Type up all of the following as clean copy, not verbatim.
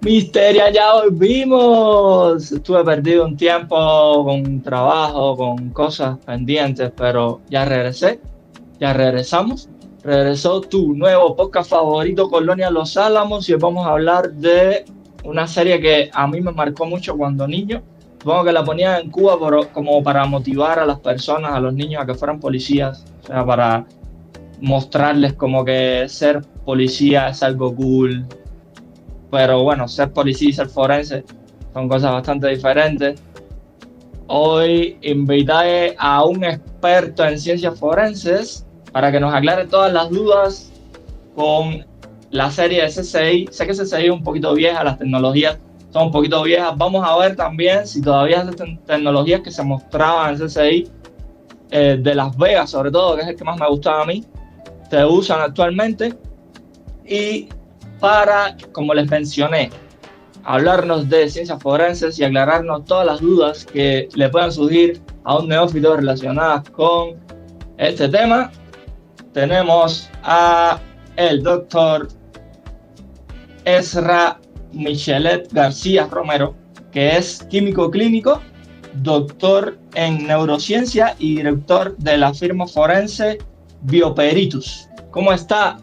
Misteria, ya volvimos. Estuve perdido un tiempo con trabajo, con cosas pendientes, pero ya regresé, ya regresamos. Regresó tu nuevo podcast favorito, Colonia Los Álamos, y hoy vamos a hablar de una serie que a mí me marcó mucho cuando niño. Supongo que la ponían en Cuba como para motivar a las personas, a los niños a que fueran policías, o sea, para mostrarles como que ser policía es algo cool, pero bueno, ser policía y ser forense son cosas bastante diferentes. Hoy invité a un experto en ciencias forenses para que nos aclare todas las dudas con la serie de CSI. Sé que CSI es un poquito vieja, las tecnologías son un poquito viejas. Vamos a ver también si todavía las tecnologías que se mostraban en CSI, de Las Vegas sobre todo, que es el que más me gustaba a mí, se usan actualmente. Y para, como les mencioné, hablarnos de ciencias forenses y aclararnos todas las dudas que le puedan surgir a un neófito relacionadas con este tema, tenemos a el doctor Ezra Michelet García Romero, que es químico clínico, doctor en neurociencia y director de la firma forense Bioperitus. ¿Cómo está,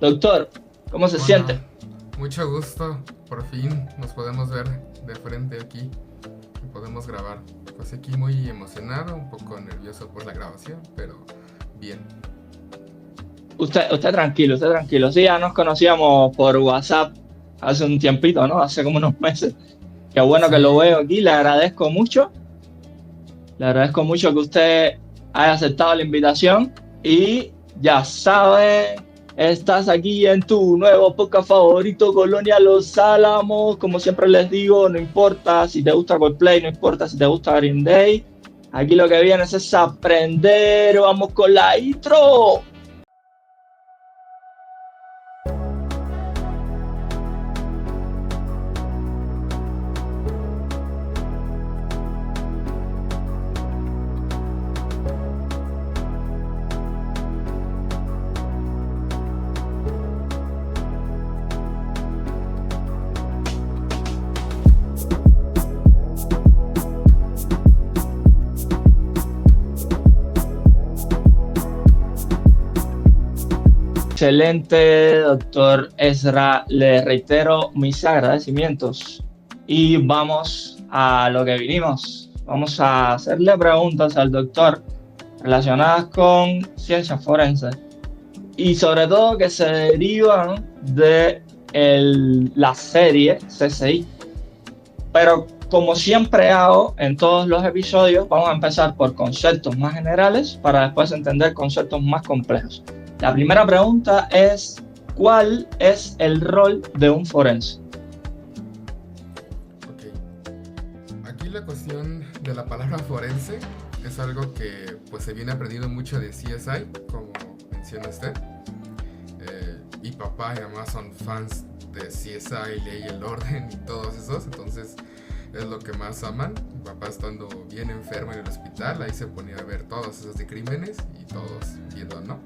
doctor? ¿Cómo se siente? Hola, mucho gusto. Por fin nos podemos ver de frente aquí y podemos grabar. Pues aquí muy emocionado, un poco nervioso por la grabación, pero bien. Usted tranquilo, usted tranquilo. Sí, ya nos conocíamos por WhatsApp hace un tiempito, ¿no? Hace como unos meses. Qué bueno que lo Sí, veo aquí. Le agradezco mucho. Le agradezco mucho que usted haya aceptado la invitación. Y ya sabe, estás aquí en tu nuevo podcast favorito, Colonia Los Álamos. Como siempre les digo, no importa si te gusta Coldplay, no importa si te gusta Green Day. Aquí lo que vienes es aprender. Vamos con la intro. Excelente, doctor Ezra. Le reitero mis agradecimientos y vamos a lo que vinimos. Vamos a hacerle preguntas al doctor relacionadas con ciencias forenses y sobre todo que se derivan de la serie CSI. Pero como siempre hago en todos los episodios, vamos a empezar por conceptos más generales para después entender conceptos más complejos. La primera pregunta es, ¿cuál es el rol de un forense? ok. Aquí la cuestión de la palabra forense es algo que pues se viene aprendiendo mucho de CSI, como menciona usted. Mi papá y mamá son fans de CSI, Ley y el Orden y todos esos, entonces es lo que más aman. Mi papá estando bien enfermo en el hospital, ahí se ponía a ver todos esos de crímenes y todos viendo, ¿no?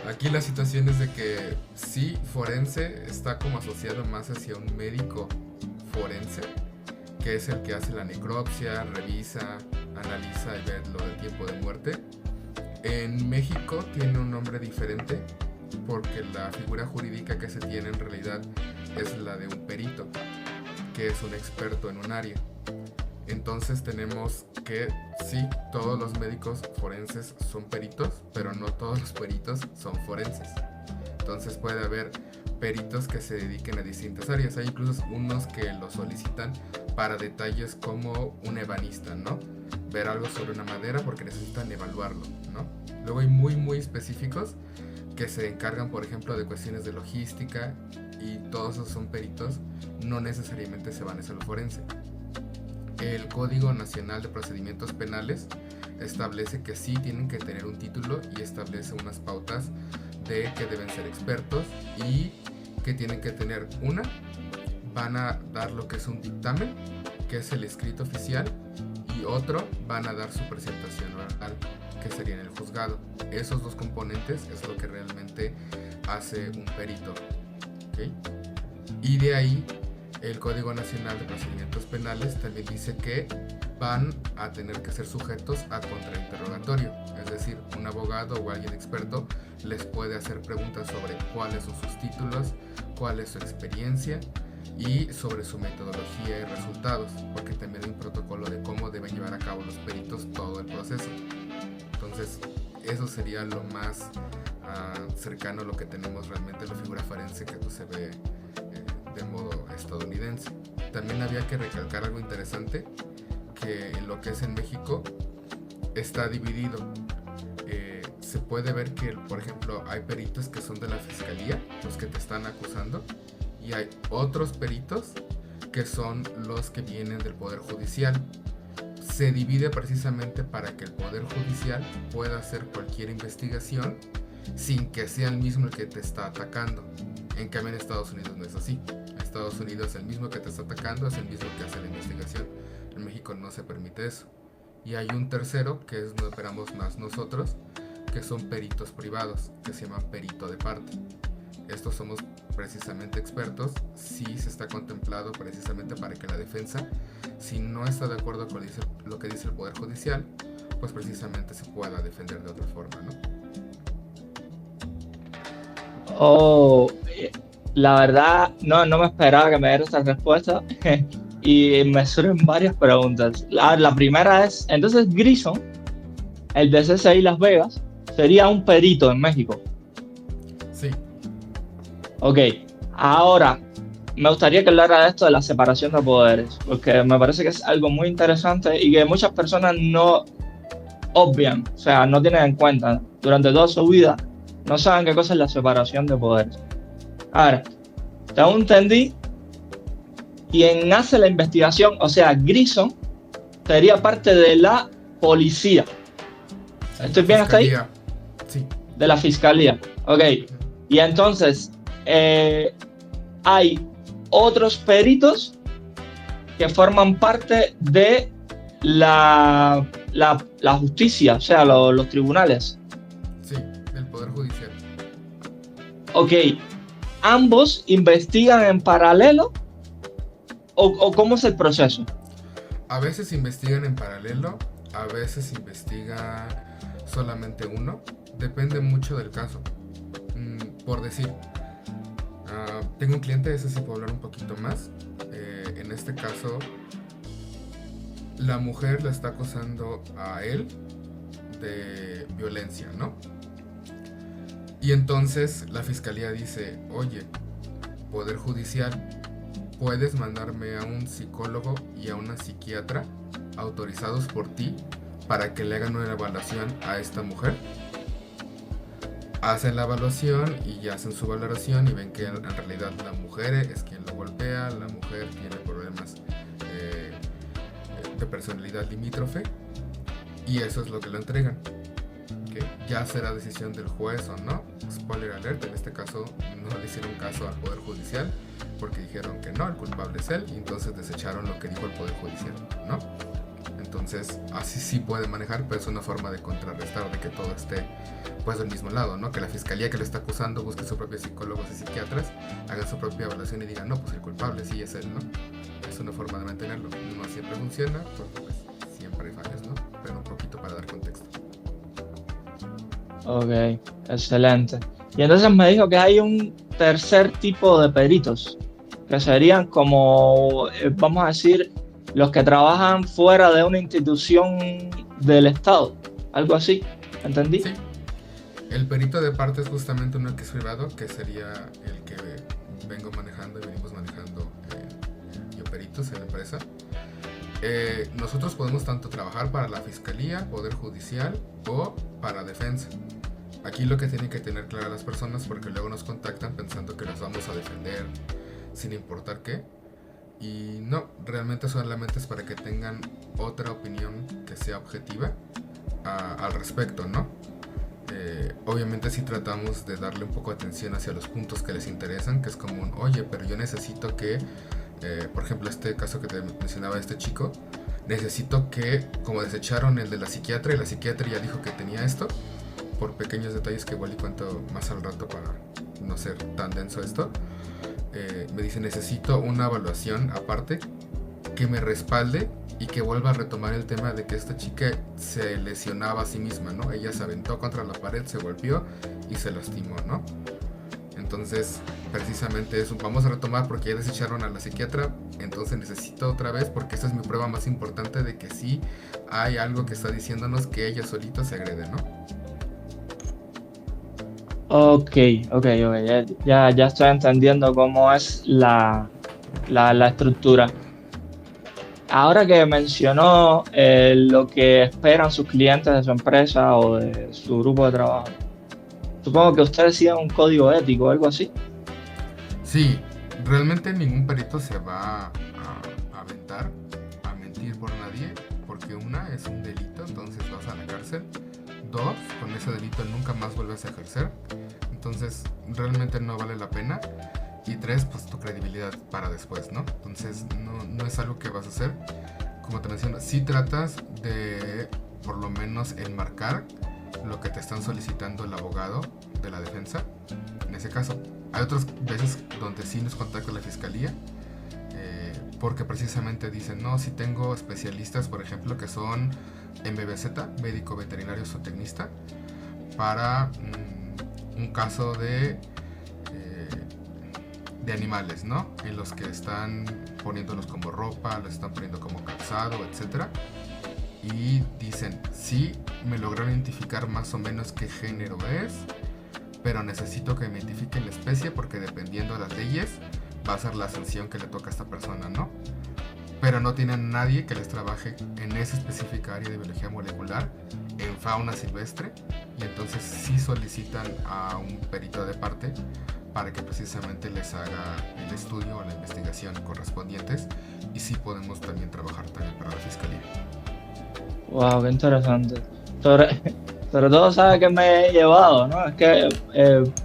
Aquí la situación es de que sí, forense está como asociado más hacia un médico forense, que es el que hace la necropsia, revisa, analiza y ve lo del tiempo de muerte. En México tiene un nombre diferente porque la figura jurídica que se tiene en realidad es la de un perito, que es un experto en un área. Entonces tenemos que sí, todos los médicos forenses son peritos, pero no todos los peritos son forenses. Entonces puede haber peritos que se dediquen a distintas áreas. Hay incluso unos que lo solicitan para detalles como un ebanista, ¿no? Ver algo sobre una madera porque necesitan evaluarlo, ¿no? Luego hay muy específicos que se encargan, por ejemplo, de cuestiones de logística y todos esos son peritos, no necesariamente se van a hacer lo forense. El Código Nacional de Procedimientos Penales establece que sí tienen que tener un título y establece unas pautas de que deben ser expertos y que tienen que tener van a dar lo que es un dictamen, que es el escrito oficial, y otro van a dar su presentación oral, que sería en el juzgado. Esos dos componentes es lo que realmente hace un perito, ¿okay? Y de ahí El Código Nacional de Procedimientos Penales también dice que van a tener que ser sujetos a contrainterrogatorio, es decir, un abogado o alguien experto les puede hacer preguntas sobre cuáles son sus títulos, cuál es su experiencia y sobre su metodología y resultados, porque también hay un protocolo de cómo deben llevar a cabo los peritos todo el proceso. Entonces, eso sería lo más cercano a lo que tenemos realmente en la figura forense que se ve de modo estadounidense. También había que recalcar algo interesante, que en lo que es en México está dividido. Se puede ver que, por ejemplo, hay peritos que son de la fiscalía, los que te están acusando, y hay otros peritos que son los que vienen del Poder Judicial. Se divide precisamente para que el Poder Judicial pueda hacer cualquier investigación sin que sea el mismo el que te está atacando. En cambio en Estados Unidos no es así. En Estados Unidos el mismo que te está atacando es el mismo que hace la investigación. En México no se permite eso. Y hay un tercero, que es donde operamos más nosotros, que son peritos privados, que se llaman perito de parte. Estos somos precisamente expertos, sí se está contemplado precisamente para que la defensa, si no está de acuerdo con lo que dice el Poder Judicial, pues precisamente se pueda defender de otra forma, ¿no? Oh, la verdad, no me esperaba que me diera esta respuesta y me surgen varias preguntas. La primera es, entonces Grison, el de CCI Las Vegas, sería un perito en México. Sí. Ok, ahora me gustaría que hablara de esto de la separación de poderes, porque me parece que es algo muy interesante y que muchas personas no obvian, o sea, no tienen en cuenta durante toda su vida, no saben qué cosa es la separación de poderes. Ahora, según entendí, quien hace la investigación, o sea, Grison, sería parte de la policía. Sí, ¿Estoy bien hasta ahí? Sí. De la fiscalía. Ok. Y entonces, hay otros peritos que forman parte de la justicia, o sea, los tribunales. Sí, del Poder Judicial. Ok. ¿Ambos investigan en paralelo? ¿O cómo es el proceso? A veces investigan en paralelo, a veces investiga solamente uno. Depende mucho del caso. Por decir, tengo un cliente, ese sí puedo hablar un poquito más. En este caso, la mujer le está acusando a él de violencia, ¿no? Y entonces la fiscalía dice, oye, Poder Judicial, ¿puedes mandarme a un psicólogo y a una psiquiatra autorizados por ti para que le hagan una evaluación a esta mujer? Hacen la evaluación y hacen su valoración y ven que en realidad la mujer es quien lo golpea, la mujer tiene problemas de personalidad limítrofe y eso es lo que le entregan. ¿Okay? Ya será decisión del juez o no. Spoiler alert, en este caso no le hicieron caso al Poder Judicial porque dijeron que no, el culpable es él y entonces desecharon lo que dijo el Poder Judicial, ¿no? Entonces así sí puede manejar, pero es una forma de contrarrestar, de que todo esté pues del mismo lado, ¿no? Que la fiscalía que lo está acusando busque sus propios psicólogos y psiquiatras, hagan su propia evaluación y digan, no, pues el culpable sí es él, ¿no? Es una forma de mantenerlo. No siempre funciona, porque pues siempre hay fallas, ¿no? Pero un poquito para dar contexto. Ok, excelente. Y entonces me dijo que hay un tercer tipo de peritos, que serían como, vamos a decir, los que trabajan fuera de una institución del Estado, algo así, ¿entendí? Sí. El perito de parte es justamente uno que es privado, que sería el que vengo manejando y venimos manejando yo peritos en la empresa. Nosotros podemos tanto trabajar para la Fiscalía, Poder Judicial o para Defensa. Aquí lo que tienen que tener claras las personas, porque luego nos contactan pensando que los vamos a defender sin importar qué. Y no, realmente solamente es para que tengan otra opinión que sea objetiva al respecto, ¿no? Obviamente sí tratamos de darle un poco de atención hacia los puntos que les interesan, que es como un, oye, pero yo necesito que, por ejemplo, este caso que te mencionaba este chico, necesito que, como desecharon el de la psiquiatra y la psiquiatra ya dijo que tenía esto, por pequeños detalles que igual y cuento más al rato para no ser tan denso esto, me dice, necesito una evaluación aparte que me respalde y que vuelva a retomar el tema de que esta chica se lesionaba a sí misma, ¿no? Ella se aventó contra la pared, se golpeó y se lastimó, ¿no? Entonces, precisamente eso, vamos a retomar porque ya desecharon a la psiquiatra, entonces necesito otra vez porque esta es mi prueba más importante de que sí hay algo que está diciéndonos que ella solita se agrede, ¿no? Ok, ok, ya estoy entendiendo cómo es la estructura. Ahora que mencionó lo que esperan sus clientes de su empresa o de su grupo de trabajo, supongo que ustedes siguen un código ético o algo así. Sí, realmente ningún perito se va a aventar a mentir por nadie, porque una, es un delito, entonces vas a la cárcel. Dos, con ese delito nunca más vuelves a ejercer, entonces realmente no vale la pena. Y tres, pues tu credibilidad para después, ¿no? Entonces no es algo que vas a hacer. Como te menciono, sí tratas de por lo menos enmarcar lo que te están solicitando el abogado de la defensa. En ese caso, hay otras veces donde sí nos contacta la fiscalía, porque precisamente dicen, no, si tengo especialistas, por ejemplo, que son MVZ, médico veterinario zootecnista, para un caso de animales, ¿no? En los que están poniéndolos como ropa, los están poniendo como calzado, etcétera. Y dicen, sí, me lograron identificar más o menos qué género es, pero necesito que me identifiquen la especie porque dependiendo de las leyes va a ser la sanción que le toca a esta persona, ¿no? Pero no tienen nadie que les trabaje en esa específica área de biología molecular, en fauna silvestre, y entonces sí solicitan a un perito de parte para que precisamente les haga el estudio o la investigación correspondientes, y sí podemos también trabajar también para la fiscalía. Wow, qué interesante. Sobre, sobre todo, ¿sabes qué me he llevado, no? Es que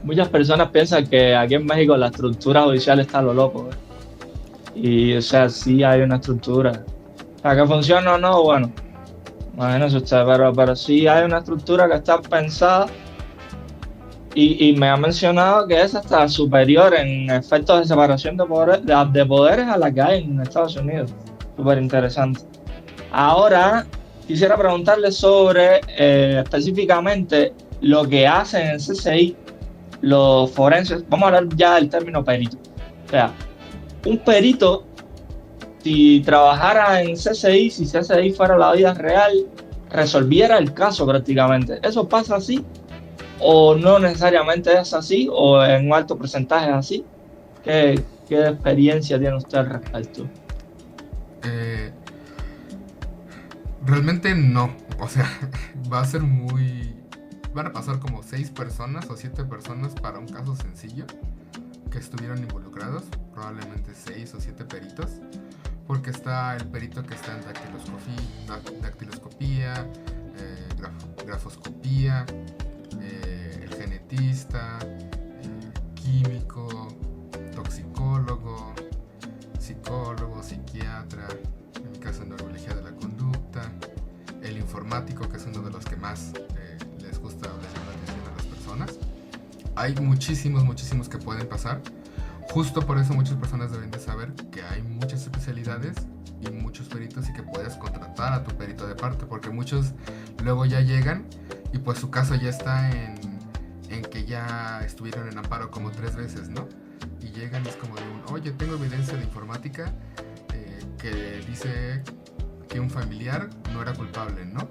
muchas personas piensan que aquí en México la estructura judicial está a lo loco, ¿eh? Y, o sea, sí hay una estructura. O sea, que funciona o no, bueno, imagínese usted, pero sí hay una estructura que está pensada y me ha mencionado que es hasta superior en efectos de separación de poderes a la que hay en Estados Unidos. Súper interesante. Ahora, quisiera preguntarle sobre específicamente lo que hacen en CCI los forenses. Vamos a hablar ya del término perito. O sea, un perito, si trabajara en CCI, si CCI fuera la vida real, resolviera el caso prácticamente. ¿Eso pasa así? ¿O no necesariamente es así? ¿O en un alto porcentaje es así? ¿Qué experiencia tiene usted al respecto? Eh, Realmente no, o sea, va a ser muy... Van a pasar como 6 personas o 7 personas para un caso sencillo que estuvieron involucrados, probablemente 6 o 7 peritos, porque está el perito que está en dactiloscopía, grafoscopía, el genetista, químico, toxicólogo, psicólogo, psiquiatra, en mi caso neurología de la conducta, el informático, que es uno de los que más les gusta o les llama la atención a las personas. Hay muchísimos que pueden pasar. Justo por eso muchas personas deben de saber que hay muchas especialidades y muchos peritos, y que puedes contratar a tu perito de parte, porque muchos luego ya llegan y pues su caso ya está en que ya estuvieron en amparo como 3 veces, ¿no? Y llegan y es como de oye, tengo evidencia de informática que dice que un familiar no era culpable, ¿no?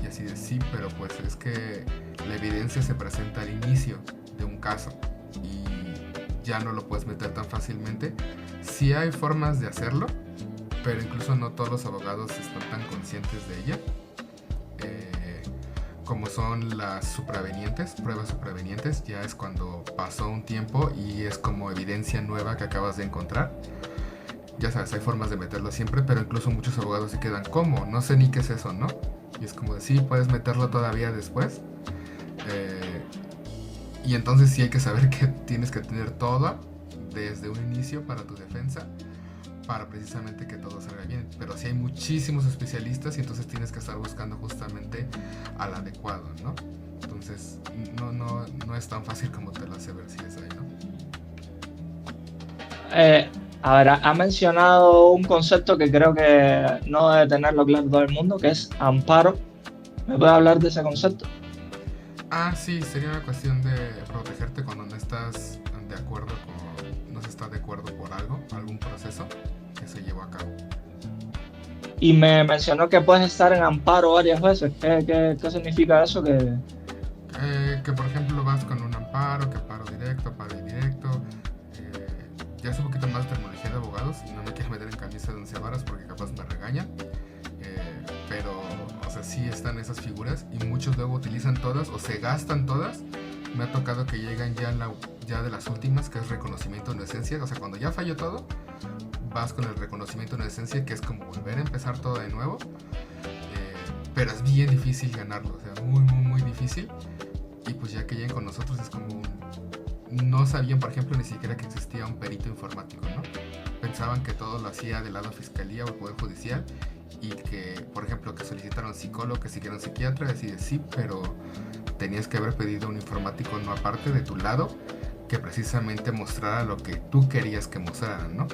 Y así de sí, pero pues es que la evidencia se presenta al inicio de un caso y ya no lo puedes meter tan fácilmente. Sí hay formas de hacerlo, pero incluso no todos los abogados están tan conscientes de ella, como son las supravenientes, pruebas supravenientes. Ya es cuando pasó un tiempo y es como evidencia nueva que acabas de encontrar. Ya sabes, hay formas de meterlo siempre, pero incluso muchos abogados se quedan, ¿cómo? No sé ni qué es eso, ¿no? Y es como de, sí, puedes meterlo todavía después. Y entonces sí hay que saber que tienes que tener todo desde un inicio para tu defensa, para precisamente que todo salga bien. Pero sí hay muchísimos especialistas y entonces tienes que estar buscando justamente al adecuado, ¿no? Entonces no es tan fácil como te lo hace ver si es ahí, ¿no? Eh, a ver, ha mencionado un concepto que creo que no debe tenerlo claro todo el mundo, que es amparo. ¿Me puede hablar de ese concepto? Ah, sí, sería una cuestión de protegerte cuando no estás de acuerdo no se está de acuerdo por algún proceso que se llevó a cabo. Y me mencionó que puedes estar en amparo varias veces. ¿Qué significa eso? Que por ejemplo vas con un amparo, que paro indirecto. Ya es un poquito más terminología de abogados y no me quiero meter en camisa de once varas porque capaz me regañan. Pero, o sea, sí están esas figuras y muchos luego utilizan todas o se gastan todas. Me ha tocado que llegan ya de las últimas, que es reconocimiento de esencia. O sea, cuando ya falló todo, vas con el reconocimiento de esencia, que es como volver a empezar todo de nuevo. Pero es bien difícil ganarlo, o sea, muy, muy, muy difícil. Y pues ya que lleguen con nosotros es como no sabían, por ejemplo, ni siquiera que existía un perito informático, ¿no? Pensaban que todo lo hacía del lado fiscalía o el poder judicial y que, por ejemplo, que solicitaron psicólogo, que siguieron psiquiatra, decir sí, pero tenías que haber pedido un informático no aparte de tu lado que precisamente mostrara lo que tú querías que mostraran, ¿no?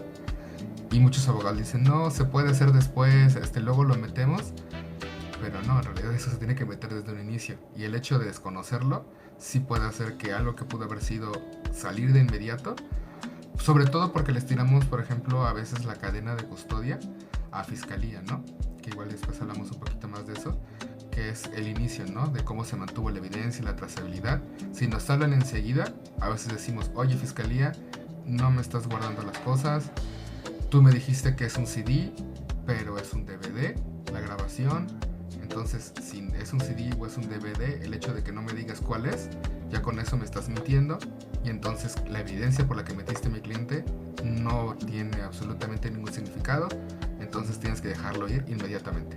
Y muchos abogados dicen, no, se puede hacer después, luego lo metemos, pero no, en realidad eso se tiene que meter desde un inicio. Y el hecho de desconocerlo sí puede hacer que algo que pudo haber sido salir de inmediato, sobre todo porque les tiramos, por ejemplo, a veces la cadena de custodia a fiscalía, ¿no? Que igual después hablamos un poquito más de eso, que es el inicio, ¿no? De cómo se mantuvo la evidencia y la trazabilidad. Si nos hablan enseguida, a veces decimos, oye, fiscalía, no me estás guardando las cosas, tú me dijiste que es un CD, pero es un DVD, la grabación. Entonces, si es un CD o es un DVD, el hecho de que no me digas cuál es, ya con eso me estás mintiendo. Y entonces la evidencia por la que metiste a mi cliente no tiene absolutamente ningún significado. Entonces tienes que dejarlo ir inmediatamente.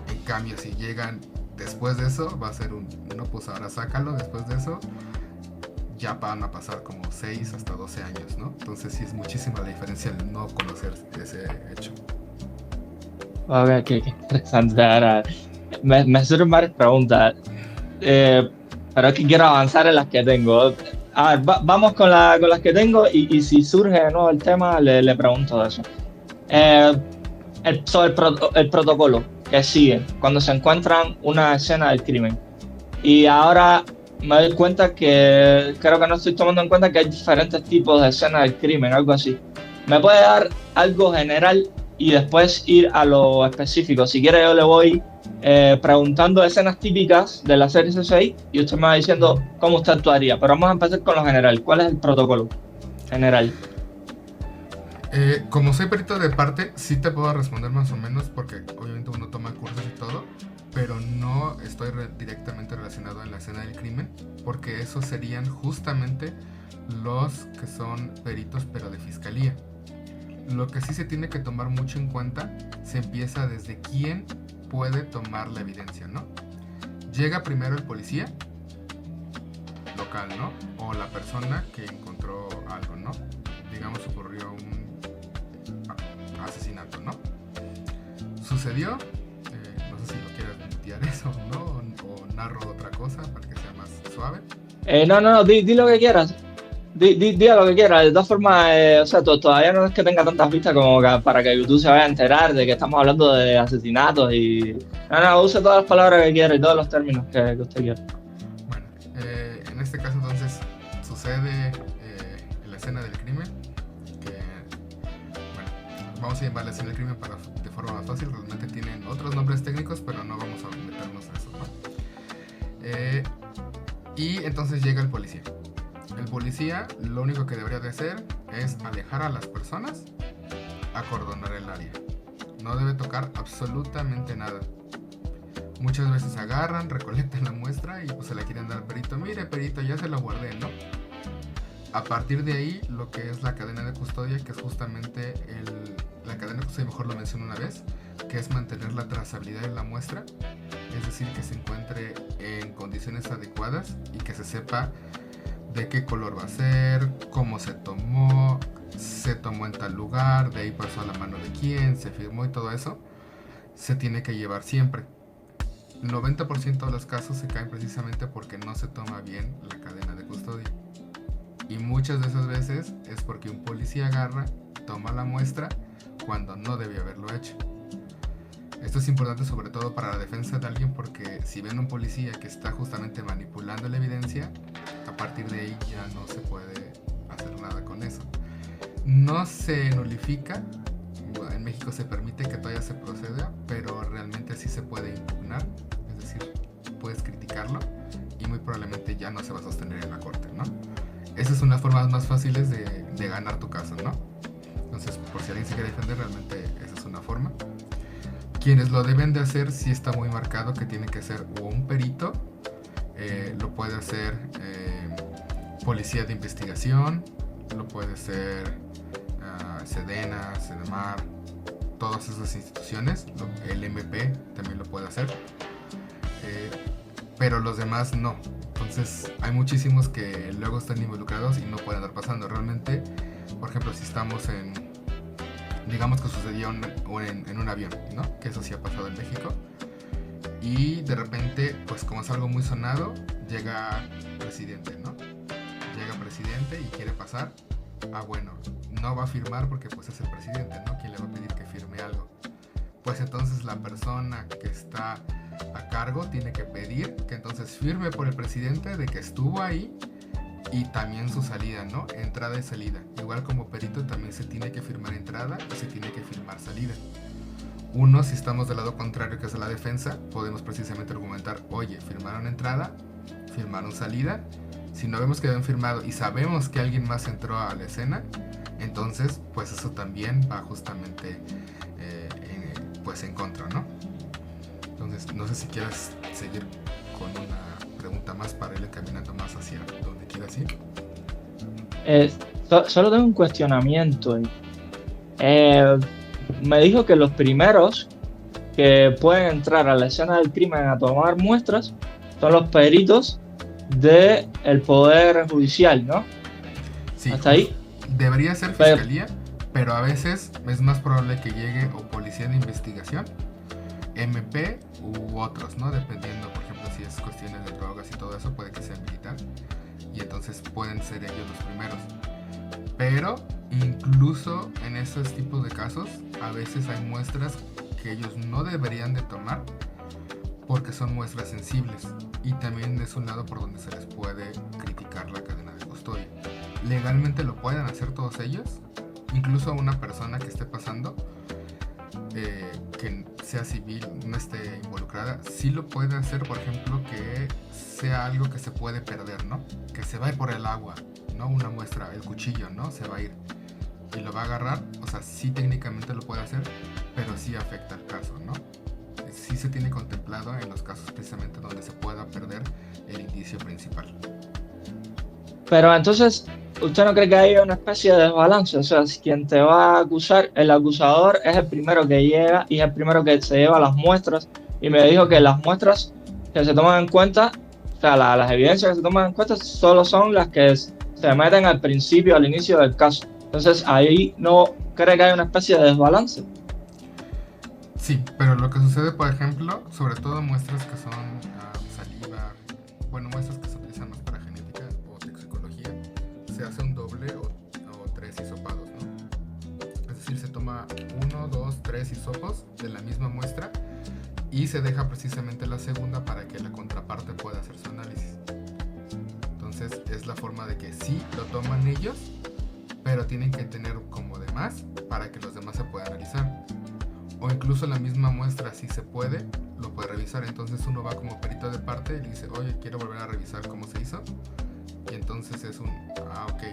En cambio, si llegan después de eso, va a ser no, pues ahora sácalo después de eso. Ya van a pasar como 6 hasta 12 años, ¿no? Entonces sí es muchísima la diferencia el no conocer ese hecho. A ver, qué interesante. Ahora, me surgen varias preguntas, eh, pero es que quiero avanzar en las que tengo. A ver, vamos con las que tengo y si surge de nuevo el tema, le pregunto de eso. Eh, sobre el protocolo que sigue cuando se encuentran una escena del crimen. Y ahora me doy cuenta que creo que no estoy tomando en cuenta que hay diferentes tipos de escenas del crimen, algo así. ¿Me puede dar algo general y después ir a lo específico? Si quiere, yo le voy preguntando escenas típicas de la serie CSI y usted me va diciendo cómo usted actuaría. Pero vamos a empezar con lo general. ¿Cuál es el protocolo general? Como soy perito de parte, sí te puedo responder más o menos porque obviamente uno toma cursos y todo, pero no estoy directamente relacionado en la escena del crimen porque esos serían justamente los que son peritos pero de fiscalía. Lo que sí se tiene que tomar mucho en cuenta, se empieza desde quién puede tomar la evidencia, ¿no? Llega primero el policía local, ¿no? O la persona que encontró algo, ¿no? Digamos ocurrió un asesinato, ¿no? Sucedió, no sé si lo quieres mutear eso, ¿no? O narro otra cosa para que sea más suave. No, di lo que quieras. Diga lo que quieras. De todas formas, o sea, todavía no es que tenga tantas vistas como para que YouTube se vaya a enterar de que estamos hablando de asesinatos y... No, use todas las palabras que quiera y todos los términos que usted quiera. Bueno, en este caso entonces sucede en la escena del crimen, que, bueno, vamos a llamar la escena del crimen de forma más fácil, realmente tienen otros nombres técnicos, pero no vamos a meternos a eso, ¿no? Y entonces llega el policía. El policía lo único que debería de hacer es alejar a las personas, acordonar el área. No debe tocar absolutamente nada. Muchas veces agarran, recolectan la muestra y pues se la quieren dar al perito. Mire, perito, ya se lo guardé, ¿no? A partir de ahí, lo que es la cadena de custodia, que es justamente la cadena de custodia, mejor lo menciono una vez, que es mantener la trazabilidad de la muestra, es decir, que se encuentre en condiciones adecuadas y que se sepa de qué color va a ser, cómo se tomó en tal lugar, de ahí pasó a la mano de quién, se firmó y todo eso, se tiene que llevar siempre. El 90% de los casos se caen precisamente porque no se toma bien la cadena de custodia. Y muchas de esas veces es porque un policía agarra, toma la muestra cuando no debía haberlo hecho. Esto es importante sobre todo para la defensa de alguien, porque si ven un policía que está justamente manipulando la evidencia, a partir de ahí ya no se puede hacer nada con eso. No se nulifica, en México se permite que todavía se proceda, pero realmente sí se puede impugnar, es decir, puedes criticarlo y muy probablemente ya no se va a sostener en la corte, ¿no? Esa es una forma más fáciles de ganar tu caso, ¿no? Entonces, por si alguien se quiere defender, realmente esa es una forma. Quienes lo deben de hacer, sí está muy marcado que tiene que ser o un perito, lo puede hacer policía de investigación, lo puede ser Sedena, Sedemar, todas esas instituciones, el MP también lo puede hacer, pero los demás no. Entonces hay muchísimos que luego están involucrados y no pueden estar pasando. Realmente, por ejemplo, si estamos en, digamos que sucedió en un avión, ¿no? Que eso sí ha pasado en México, y de repente, pues como es algo muy sonado, llega presidente, ¿no? Llega presidente y quiere pasar. Bueno, no va a firmar porque pues es el presidente, ¿no? ¿Quién le va a pedir que firme algo? Pues entonces la persona que está a cargo tiene que pedir que entonces firme por el presidente de que estuvo ahí, y también su salida, ¿no? Entrada y salida. Igual como perito también se tiene que firmar entrada y se tiene que firmar salida. Uno, si estamos del lado contrario, que es la defensa, podemos precisamente argumentar, oye, firmaron entrada, firmaron salida. Si no vemos que habían firmado y sabemos que alguien más entró a la escena, entonces pues eso también va justamente pues en contra, ¿no? Entonces no sé si quieras seguir con una pregunta más para ir caminando más hacia donde quieras ir. Solo tengo un cuestionamiento. Me dijo que los primeros que pueden entrar a la escena del crimen a tomar muestras son los peritos del Poder Judicial, ¿no? Sí, ¿hasta ahí? Debería ser fiscalía, pero a veces es más probable que llegue o policía de investigación, MP u otros, ¿no? Dependiendo, por ejemplo, si es cuestiones de drogas y todo eso, puede que sea militar, y entonces pueden ser ellos los primeros. Pero incluso en esos tipos de casos, a veces hay muestras que ellos no deberían de tomar porque son muestras sensibles, y también es un lado por donde se les puede criticar la cadena de custodia. Legalmente lo pueden hacer todos ellos, incluso una persona que esté pasando, que sea civil, no esté involucrada, sí lo puede hacer, por ejemplo, que sea algo que se puede perder, ¿no? Que se va a ir por el agua, ¿no? Una muestra, el cuchillo, ¿no? Se va a ir y lo va a agarrar, o sea, sí técnicamente lo puede hacer, pero sí afecta al caso, ¿no? Sí se tiene contemplado en los casos precisamente donde se pueda perder el indicio principal. Pero entonces, ¿usted no cree que hay una especie de desbalance? O sea, si quien te va a acusar, el acusador es el primero que llega y es el primero que se lleva las muestras, y me dijo que las muestras que se toman en cuenta, o sea, las evidencias que se toman en cuenta solo son las que se meten al principio, al inicio del caso. Entonces, ahí no cree que hay una especie de desbalance. Sí, pero lo que sucede, por ejemplo, sobre todo muestras que son saliva, bueno, muestras que se utilizan más para genética o toxicología, se hace un doble o 3 hisopados, ¿no? Es decir, se toma 1, 2, 3 hisopos de la misma muestra y se deja precisamente la segunda para que la contraparte pueda hacer su análisis. Entonces es la forma de que sí lo toman ellos, pero tienen que tener como de más para que los demás se puedan analizar. O incluso la misma muestra, si se puede, lo puede revisar. Entonces uno va como perito de parte y le dice, oye, quiero volver a revisar cómo se hizo. Y entonces es ok,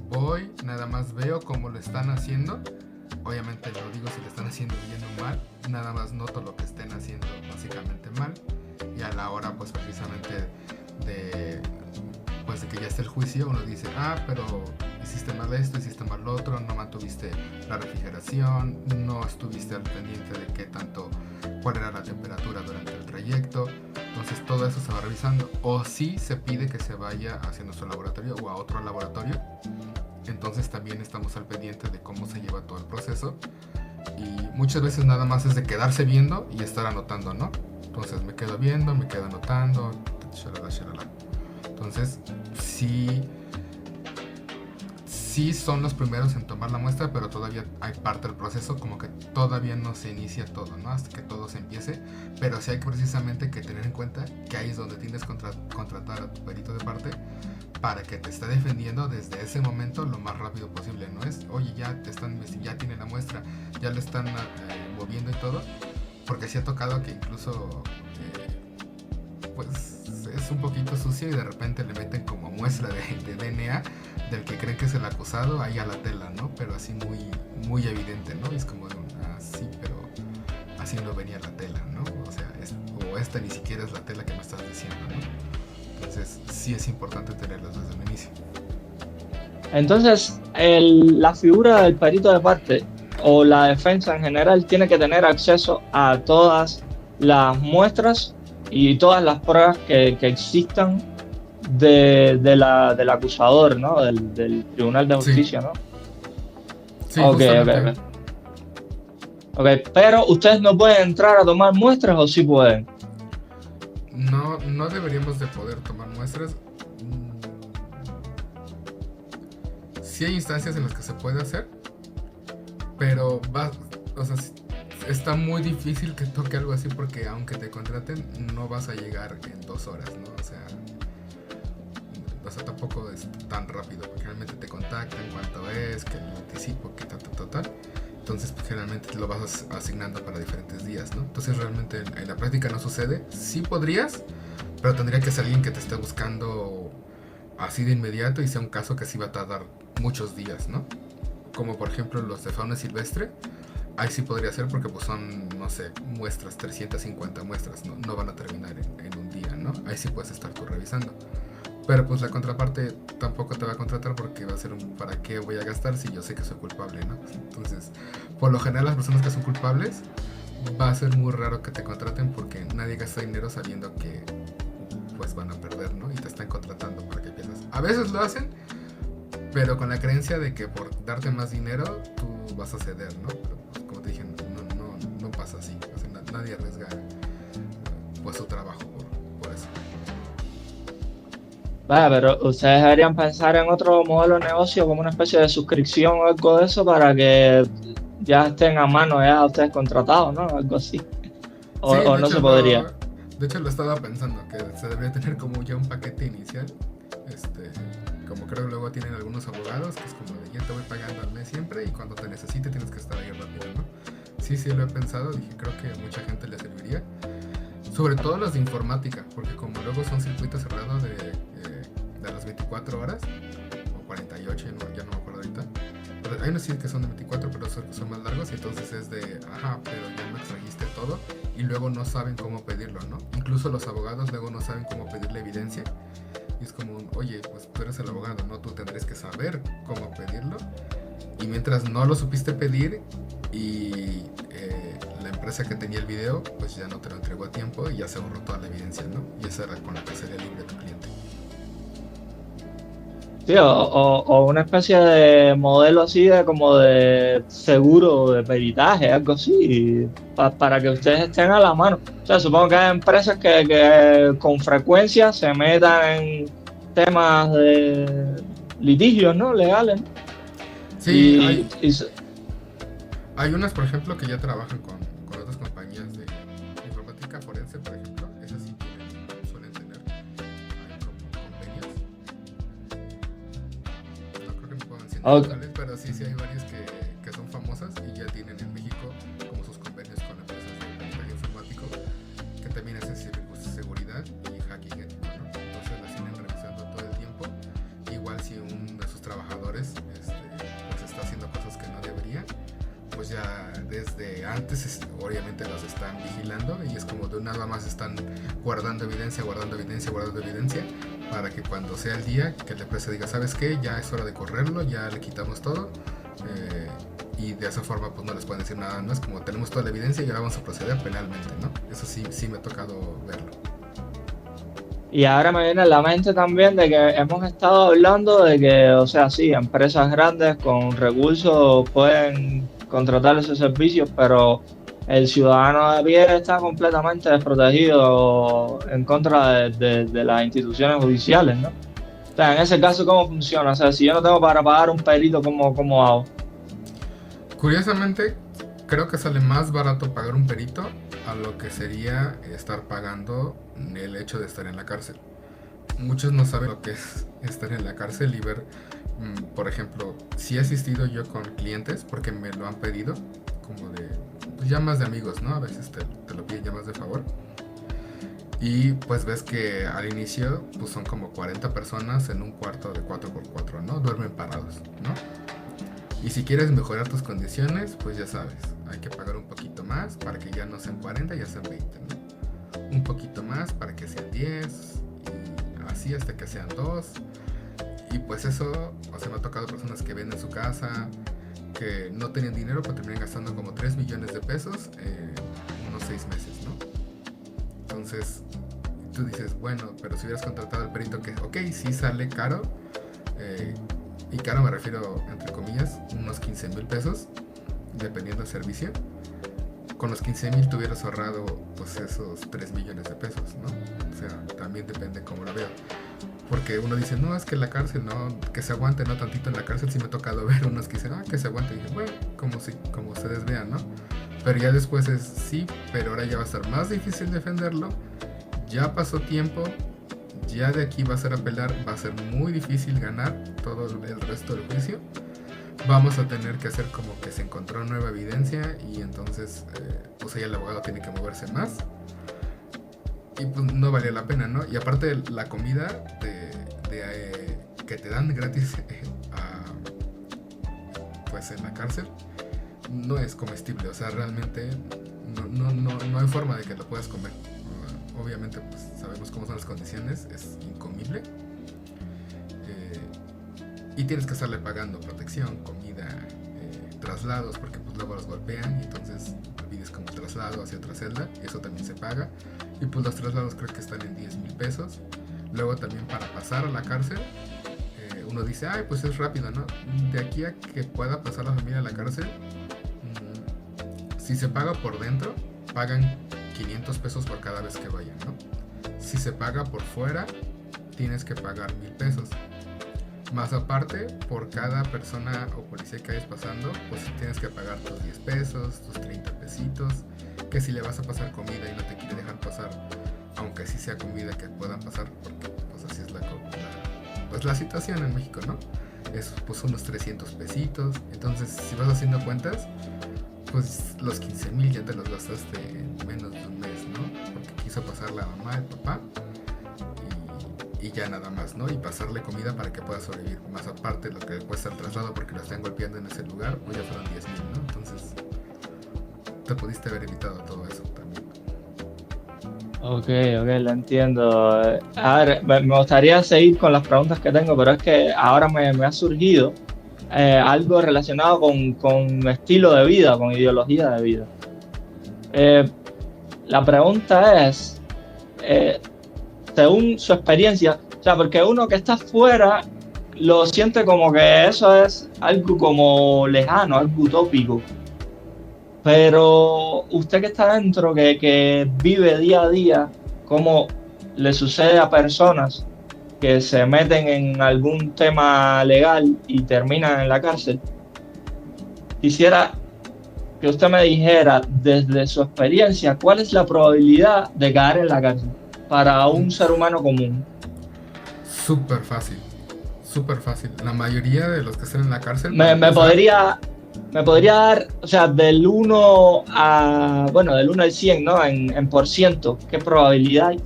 voy, nada más veo cómo lo están haciendo. Obviamente no digo si lo están haciendo bien o mal, nada más noto lo que estén haciendo básicamente mal. Y a la hora, pues precisamente de que ya está el juicio, uno dice, pero hiciste mal esto, hiciste mal lo otro, no mantuviste la refrigeración, no estuviste al pendiente de cuál era la temperatura durante el trayecto. Entonces todo eso se va revisando, o si se pide que se vaya hacia nuestro laboratorio o a otro laboratorio. Entonces también estamos al pendiente de cómo se lleva todo el proceso, y muchas veces nada más es de quedarse viendo y estar anotando, ¿no? Entonces me quedo viendo, me quedo anotando, shalala. Entonces, sí, sí son los primeros en tomar la muestra, pero todavía hay parte del proceso, como que todavía no se inicia todo, ¿no? Hasta que todo se empiece, pero sí hay precisamente que tener en cuenta que ahí es donde tienes que contratar a tu perito de parte para que te esté defendiendo desde ese momento lo más rápido posible. No es, oye, ya tiene la muestra, ya lo están moviendo y todo, porque sí ha tocado que incluso pues es un poquito sucio y de repente le meten como muestra de DNA del que creen que es el acusado ahí a la tela, ¿no? Pero así muy evidente, ¿no? Y es como sí, pero así no venía la tela, ¿no? O sea, esta ni siquiera es la tela que me estás diciendo, ¿no? Entonces sí es importante tenerlas desde el inicio. Entonces, la figura del perito de parte o la defensa en general tiene que tener acceso a todas las muestras y todas las pruebas que existan del acusador, ¿no? Del Tribunal de Justicia, ¿no? Sí, Okay. Ok, pero ustedes no pueden entrar a tomar muestras o sí pueden. No deberíamos de poder tomar muestras. Sí hay instancias en las que se puede hacer, pero está muy difícil que toque algo así porque aunque te contraten no vas a llegar en 2 horas, ¿no? O sea, tampoco es tan rápido porque realmente te contactan cuánto es, que el anticipo, que tal. Entonces pues, generalmente lo vas asignando para diferentes días, ¿no? Entonces realmente en la práctica no sucede. Sí podrías, pero tendría que ser alguien que te esté buscando así de inmediato y sea un caso que sí va a tardar muchos días, ¿no? Como por ejemplo los de fauna silvestre. Ahí sí podría ser porque pues son, no sé, muestras, 350 muestras, no van a terminar en un día, ¿no? Ahí sí puedes estar tú revisando. Pero pues la contraparte tampoco te va a contratar porque va a ser ¿para qué voy a gastar si yo sé que soy culpable, ¿no? Entonces, por lo general las personas que son culpables va a ser muy raro que te contraten porque nadie gasta dinero sabiendo que pues van a perder, ¿no? Y te están contratando para que pierdas. A veces lo hacen, pero con la creencia de que por darte más dinero tú vas a ceder, ¿no? Pero pues, como te dije, no pasa así. O sea, nadie arriesga pues su trabajo por eso. Vaya, pero ustedes deberían pensar en otro modelo de negocio como una especie de suscripción o algo de eso para que ya estén a mano ya ustedes contratados, ¿no? Algo así. O no se podría. De hecho lo estaba pensando, que se debería tener como ya un paquete inicial. Como creo que luego tienen algunos abogados, que es como de ya te voy pagando al mes siempre y cuando te necesite tienes que estar ahí rápido, ¿no? Sí, lo he pensado, dije creo que a mucha gente le serviría. Sobre todo los de informática, porque como luego son circuitos cerrados de las 24 horas, o 48, ya no me acuerdo ahorita. Pero hay unos sí que son de 24, pero son más largos, y entonces es de, pero ya no extrajiste todo, y luego no saben cómo pedirlo, ¿no? Incluso los abogados luego no saben cómo pedir la evidencia, y es como, oye, pues tú eres el abogado, ¿no? Tú tendrías que saber cómo pedirlo, y mientras no lo supiste pedir, y la empresa que tenía el video, pues ya no te lo entregó a tiempo, y ya se borró toda la evidencia, ¿no? Y esa era con la que sería libre tu cliente. Sí, o una especie de modelo así de como de seguro de peritaje, algo así, para que ustedes estén a la mano. O sea, supongo que hay empresas que con frecuencia se metan en temas de litigios, ¿no? Legales, ¿no? Sí, hay unas, por ejemplo, que ya trabajan con otras compañías de informática forense, por ejemplo. Esas sí suelen tener como convenios. No creo que me puedan decir okay. Pero sí hay varias que son famosas y ya tienen en México como sus convenios con empresas de peritaje informático que también hacen seguridad y hacking ético, ¿no? Entonces las tienen revisando todo el tiempo. Igual si uno de sus trabajadores pues está haciendo cosas que no debería, pues ya desde antes obviamente los están vigilando y es como de nada más están guardando evidencia para que cuando sea el día que la empresa diga, ¿sabes qué? Ya es hora de correrlo, ya le quitamos todo y de esa forma pues no les pueden decir nada, ¿no? Es como tenemos toda la evidencia y ahora vamos a proceder penalmente, ¿no? Eso sí me ha tocado verlo. Y ahora me viene a la mente también de que hemos estado hablando de que, o sea, sí, empresas grandes con recursos pueden contratar esos servicios, pero el ciudadano de pie está completamente desprotegido en contra de las instituciones judiciales, ¿no? sea, en ese caso, ¿cómo funciona? O sea, si yo no tengo para pagar un perito, ¿cómo hago? Curiosamente, creo que sale más barato pagar un perito a lo que sería estar pagando el hecho de estar en la cárcel. Muchos no saben lo que es estar en la cárcel y ver, por ejemplo, si he asistido yo con clientes porque me lo han pedido, como de pues, llamas de amigos, ¿no? A veces te lo piden llamas de favor. Y pues ves que al inicio pues son como 40 personas en un cuarto de 4x4, ¿no? Duermen parados, ¿no? Y si quieres mejorar tus condiciones, pues ya sabes, hay que pagar un poquito más para que ya no sean 40, ya sean 20, ¿no? Un poquito más para que sean 10, y así hasta que sean 2. Y pues eso, o sea, me ha tocado personas que venden su casa, que no tenían dinero, pero terminan gastando como 3 millones de pesos en unos 6 meses, ¿no? Entonces, tú dices, bueno, pero si hubieras contratado al perito que, ok, sí sale caro, y caro me refiero, entre comillas, unos 15,000 pesos, dependiendo del servicio. Con los 15,000 te hubieras ahorrado pues esos 3 millones de pesos, ¿no? O sea, también depende cómo lo veo. Porque uno dice, no, es que la cárcel, no, que se aguante, no tantito en la cárcel. Sí me ha tocado ver unos que dicen, que se aguante. Y dije, bueno, como ustedes vean, ¿no? Pero ya después es, sí, pero ahora ya va a estar más difícil defenderlo. Ya pasó tiempo. Ya de aquí va a ser apelar, va a ser muy difícil ganar todo el resto del juicio. Vamos a tener que hacer como que se encontró nueva evidencia y entonces pues ahí el abogado tiene que moverse más y pues no valía la pena, ¿no? Y aparte la comida que te dan gratis pues en la cárcel no es comestible, o sea, realmente no hay forma de que lo puedas comer. Obviamente pues sabemos cómo son las condiciones, es incomible, y tienes que estarle pagando protección, comida, traslados, porque pues luego los golpean y entonces pides como traslado hacia otra celda, y eso también se paga, y pues los traslados creo que están en 10,000 pesos. Luego también para pasar a la cárcel, uno dice, ay, pues es rápido, ¿no? De aquí a que pueda pasar la familia a la cárcel, si se paga por dentro, pagan 500 pesos por cada vez que vayan, ¿no? Si se paga por fuera, tienes que pagar 1,000 pesos. Más aparte, por cada persona o policía que vayas pasando, pues tienes que pagar tus 10 pesos, tus 30 pesitos, que si le vas a pasar comida y no te quiere dejar pasar, aunque sí sea comida que puedan pasar, porque pues así es la situación en México, ¿no? Es pues unos 300 pesitos. Entonces, si vas haciendo cuentas, pues los 15,000 ya te los gastaste en menos de un mes, ¿no? Porque quiso pasar la mamá, el papá, y ya nada más, ¿no? Y pasarle comida para que pueda sobrevivir. Más aparte lo que cuesta el traslado porque lo están golpeando en ese lugar, pues ya fueron 10,000, ¿no? Entonces, te pudiste haber evitado todo eso también. Ok, lo entiendo. A ver, me gustaría seguir con las preguntas que tengo, pero es que ahora me ha surgido algo relacionado con estilo de vida, con ideología de vida. La pregunta es, según su experiencia, o sea, porque uno que está fuera lo siente como que eso es algo como lejano, algo utópico. Pero usted que está dentro, que vive día a día, cómo le sucede a personas que se meten en algún tema legal y terminan en la cárcel, quisiera que usted me dijera desde su experiencia cuál es la probabilidad de caer en la cárcel para un ser humano común. Súper fácil, súper fácil. La mayoría de los que están en la cárcel... Me podría dar, o sea, del 1 al 100, ¿no? En por ciento, ¿qué probabilidad hay?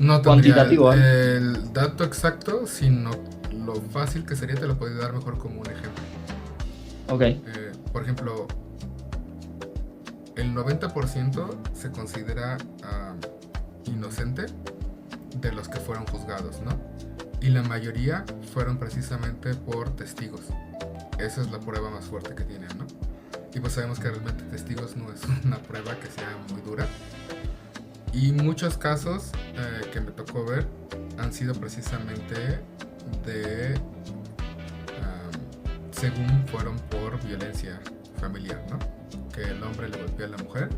No tendría Cuantitativo, ¿eh? el dato exacto, sino lo fácil que sería, te lo podría dar mejor como un ejemplo. Ok. Por ejemplo, el 90% se considera inocente de los que fueron juzgados, ¿no? Y la mayoría fueron precisamente por testigos. Esa es la prueba más fuerte que tienen, ¿no? Y pues sabemos que realmente testigos no es una prueba que sea muy dura. Y muchos casos que me tocó ver han sido precisamente según fueron por violencia familiar, ¿no? Que el hombre le golpeó a la mujer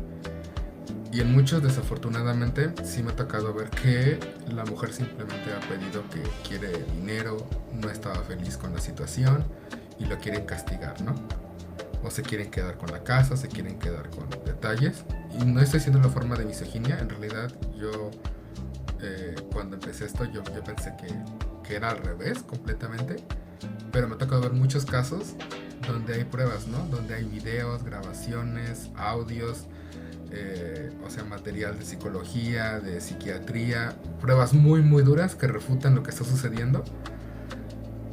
Y en muchos, desafortunadamente, sí me ha tocado ver que la mujer simplemente ha pedido que quiere dinero, no estaba feliz con la situación y lo quieren castigar, ¿no? O se quieren quedar con la casa, se quieren quedar con detalles. Y no estoy diciendo una forma de misoginia, en realidad yo cuando empecé esto yo pensé que era al revés completamente, pero me ha tocado ver muchos casos donde hay pruebas, ¿no? Donde hay videos, grabaciones, audios, o sea, material de psicología, de psiquiatría, pruebas muy muy duras que refutan lo que está sucediendo.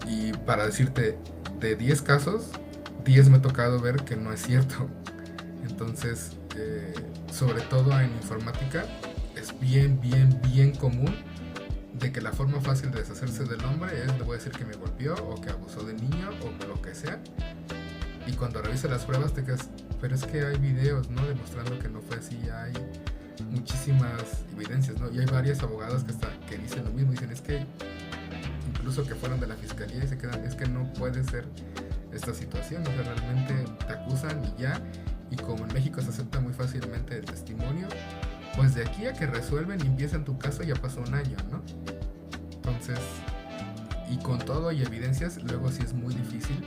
Y para decirte, de 10 casos, 10 me ha tocado ver que no es cierto. Entonces, sobre todo en informática, es bien común de que la forma fácil de deshacerse del hombre es, le voy a decir que me golpeó o que abusó de niño o lo que sea. Y cuando revisas las pruebas te quedas, pero es que hay videos, ¿no? Demostrando que no fue así, hay muchísimas evidencias, ¿no? Y hay varias abogadas que dicen lo mismo, dicen es que incluso que fueron de la fiscalía y se quedan, es que no puede ser esta situación, o sea, realmente te acusan y ya, y como en México se acepta muy fácilmente el testimonio, pues de aquí a que resuelven y empiezan tu caso ya pasó un año, ¿no? Entonces, y con todo y evidencias, luego sí es muy difícil,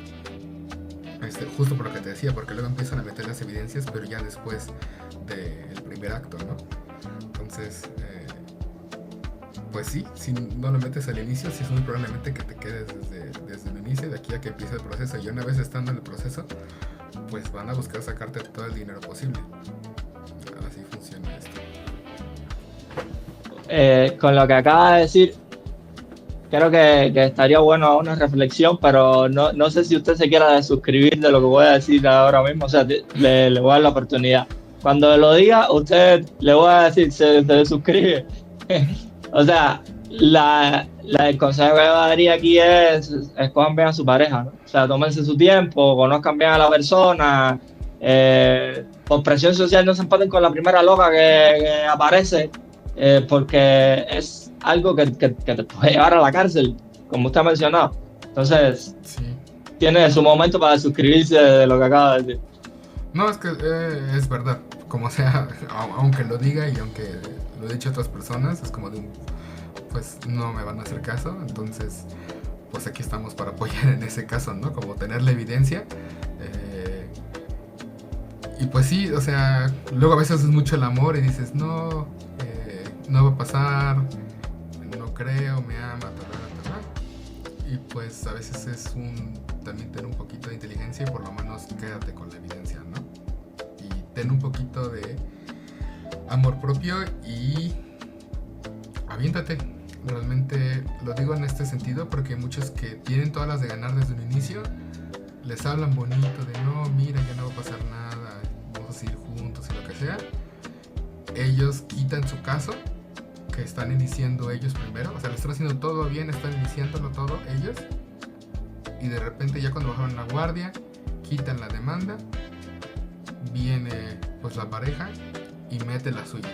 justo por lo que te decía, porque luego empiezan a meter las evidencias, pero ya después del primer acto, ¿no? Entonces, pues sí, si no lo metes al inicio, sí es muy probablemente que te quedes desde el inicio, de aquí a que empiece el proceso. Y una vez estando en el proceso, pues van a buscar sacarte todo el dinero posible. Así funciona esto. Con lo que acaba de decir, creo que estaría bueno una reflexión, pero no sé si usted se quiera desuscribir de lo que voy a decir ahora mismo. O sea, le voy a dar la oportunidad. Cuando lo diga, usted le voy a decir, se desuscribe. O sea, el consejo que yo daría aquí es escojan bien a su pareja, ¿no? O sea, tómense su tiempo, conozcan bien a la persona, por presión social no se empaten con la primera loca que aparece, porque es algo que te puede llevar a la cárcel, como usted ha mencionado. Entonces, sí. Tiene su momento para suscribirse de lo que acaba de decir. No, es que es verdad, como sea, aunque lo diga y aunque lo he dicho a otras personas, es como de pues no me van a hacer caso, entonces pues aquí estamos para apoyar en ese caso, ¿no? Como tener la evidencia. Y pues sí, o sea, luego a veces es mucho el amor y dices, no va a pasar, no creo, me ama, y pues a veces es también tener un poquito de inteligencia y por lo menos quédate con la evidencia, ¿no? Y ten un poquito de amor propio y aviéntate. Realmente lo digo en este sentido porque muchos que tienen todas las de ganar desde un inicio les hablan bonito de no, mira, ya no va a pasar nada, vamos a seguir juntos y lo que sea. Ellos quitan su caso, que están iniciando ellos primero, o sea, lo están haciendo todo bien, están iniciándolo todo ellos, y de repente ya cuando bajaron la guardia, quitan la demanda, viene pues la pareja y mete la suya,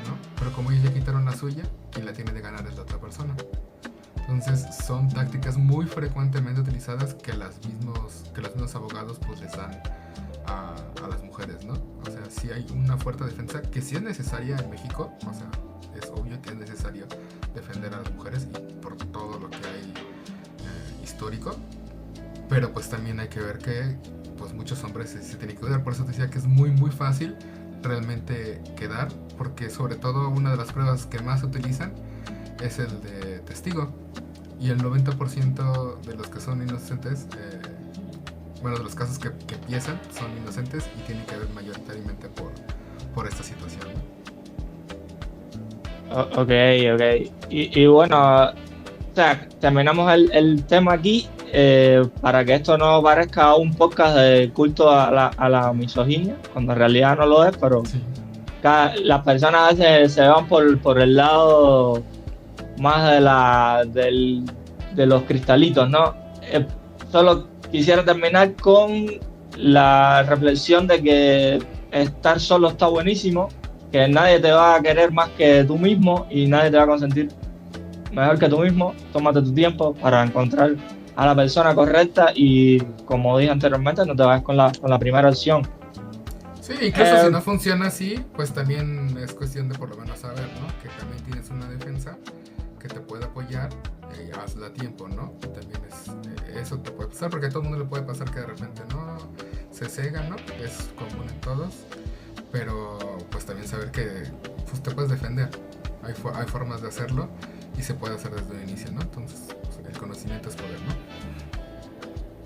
¿no? Pero como ellos ya quitaron la suya, quien la tiene de ganar es la otra persona. Entonces son tácticas muy frecuentemente utilizadas que los mismos abogados pues les dan a las mujeres, ¿no? O sea, sí hay una fuerte defensa que sí es necesaria en México, o sea, es obvio que es necesario defender a las mujeres y por todo lo que hay histórico, pero pues también hay que ver que pues muchos hombres se tienen que cuidar. Por eso te decía que es muy muy fácil realmente quedar, porque sobre todo una de las pruebas que más se utilizan es el de testigo, y el 90% de los que son inocentes, bueno, de los casos que empiezan son inocentes y tienen que ver mayoritariamente por esta situación, ¿no? Ok. Y bueno, o sea, terminamos el tema aquí, para que esto no parezca un podcast de culto a la misoginia, cuando en realidad no lo es, pero Sí. Las personas a veces se van por el lado más de los cristalitos, ¿no? Solo quisiera terminar con la reflexión de que estar solo está buenísimo, que nadie te va a querer más que tú mismo y nadie te va a consentir mejor que tú mismo. Tómate tu tiempo para encontrar a la persona correcta y, como dije anteriormente, no te vayas con la primera opción. Sí, incluso si no funciona así, pues también es cuestión de por lo menos saber, ¿no? Que también tienes una defensa que te puede apoyar, hazla a tiempo, ¿no? Y también eso te puede pasar, porque a todo el mundo le puede pasar que de repente no se cega, ¿no? Es común en todos, pero pues también saber que pues, te puedes defender. Hay formas de hacerlo y se puede hacer desde el inicio, ¿no? Entonces, pues, el conocimiento es poder, ¿no?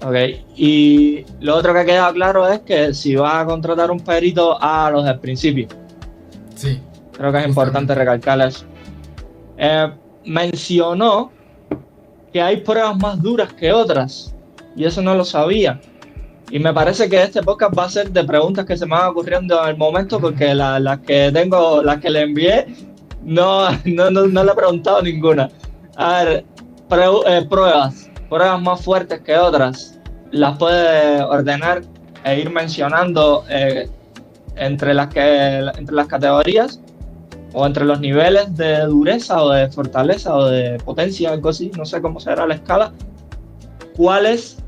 Ok, y lo otro que ha quedado claro es que si vas a contratar un perito, hágalo desde el principio. Sí, Creo que es importante justamente. recalcar eso. Mencionó que hay pruebas más duras que otras, y eso no lo sabía. Y me parece que este podcast va a ser de preguntas que se me van ocurriendo en el momento, porque las que tengo, las que le envié, no le he preguntado ninguna. A ver, pruebas más fuertes que otras, las puede ordenar e ir mencionando entre las categorías o entre los niveles de dureza o de fortaleza o de potencia, algo así, no sé cómo será la escala, cuáles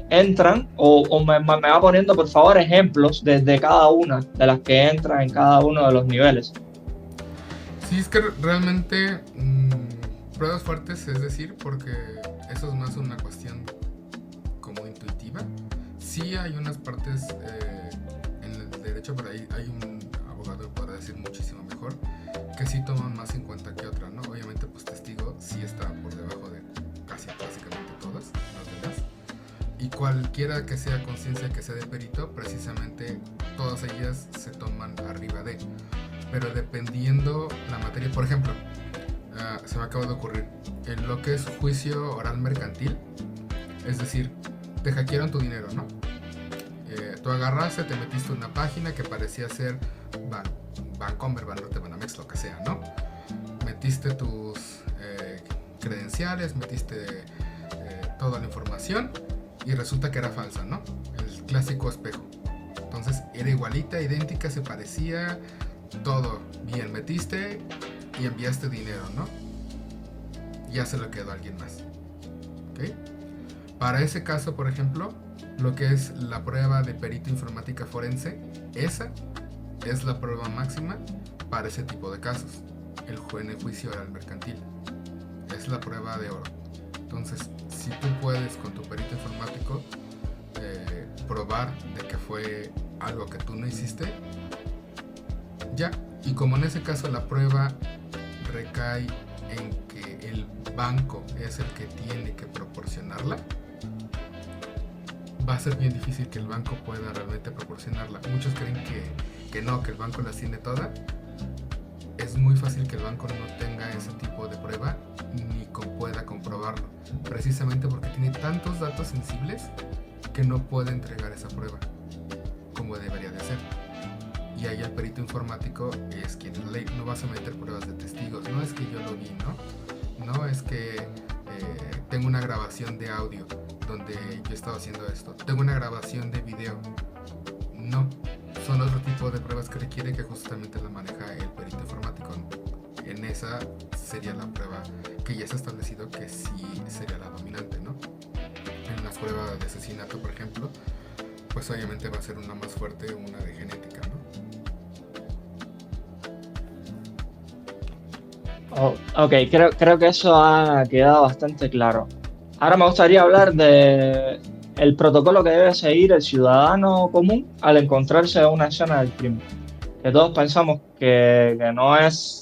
entran o me va poniendo por favor ejemplos de cada una de las que entran en cada uno de los niveles. Sí, es que realmente pruebas fuertes, es decir, porque eso es más una cuestión como intuitiva. Sí hay unas partes en el derecho, pero ahí hay un abogado que podrá decir muchísimo mejor, que sí toman más en cuenta que otra, ¿no? Obviamente, pues testigo sí está por debajo de casi básicamente todas las demás. Y cualquiera que sea conciencia que sea de perito, precisamente todas ellas se toman arriba de. Pero dependiendo la materia, por ejemplo, se me acaba de ocurrir, en lo que es juicio oral mercantil, es decir, te hackearon tu dinero, ¿no? Tú agarraste, te metiste en una página que parecía ser Bancomer, Banorte, Banamex, lo que sea, ¿no? Metiste tus credenciales, metiste toda la información y resulta que era falsa, ¿no? El clásico espejo. Entonces era igualita, idéntica, se parecía, todo bien, metiste y enviaste dinero, ¿no? Ya se lo quedó a alguien más. ¿Ok? Para ese caso, por ejemplo, lo que es la prueba de perito informática forense, esa es la prueba máxima para ese tipo de casos. En el juicio oral mercantil. Es la prueba de oro. Entonces, si tú puedes con tu perito informático probar de que fue algo que tú no hiciste, ya. Y como en ese caso la prueba recae en que el banco es el que tiene que proporcionarla, va a ser bien difícil que el banco pueda realmente proporcionarla. Muchos creen que no, que el banco las tiene todas. Es muy fácil que el banco no tenga ese tipo de prueba ni pueda comprobarlo, precisamente porque tiene tantos datos sensibles que no puede entregar esa prueba como debería de ser. Y ahí el perito informático es quien es ley. No vas a meter pruebas de testigos. No es que yo lo vi, ¿no? No es que tengo una grabación de audio donde yo estaba haciendo esto. Tengo una grabación de video. No. Son otro tipo de pruebas que requiere que justamente la maneja el perito informático. En esa sería la prueba que ya se ha establecido que sí sería la dominante, ¿no? En las pruebas de asesinato, por ejemplo, pues obviamente va a ser una más fuerte, una de genética, ¿no? Ok, creo que eso ha quedado bastante claro. Ahora me gustaría hablar de el protocolo que debe seguir el ciudadano común al encontrarse en una escena del crimen. Que todos pensamos que no es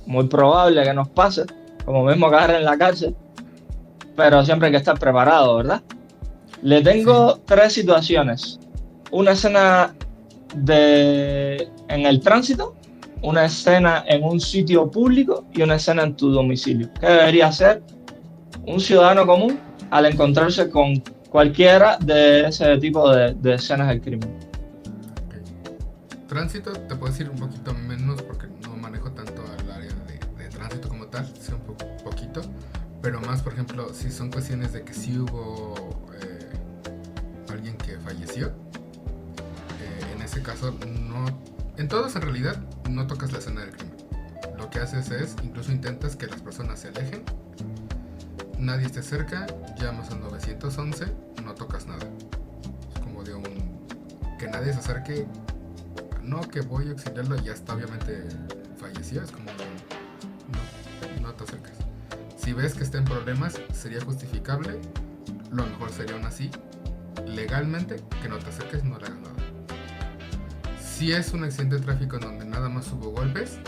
muy probable que nos pase, como mismo caer en la cárcel, pero siempre hay que estar preparado, ¿verdad? Le tengo Sí. 3 situaciones. Una escena en el tránsito, una escena en un sitio público y una escena en tu domicilio. ¿Qué debería hacer un ciudadano común al encontrarse con cualquiera de ese tipo de escenas del crimen? Okay. Tránsito, te puedo decir un poquito menos porque no manejo tanto al área de tránsito como tal, sé un poquito, pero más, por ejemplo, si son cuestiones de que sí hubo alguien que falleció, en ese caso no, en todos en realidad no tocas la escena del crimen. Lo que haces es, incluso intentas que las personas se alejen, nadie esté cerca, llamas al 911, no tocas nada. Es como de un que nadie se acerque, no que voy a auxiliarlo y ya está obviamente falleció, es como no te acerques. Si ves que está en problemas, sería justificable, lo mejor sería aún así, legalmente, que no te acerques, no le hagas nada. Si es un accidente de tráfico en donde nada más hubo golpes,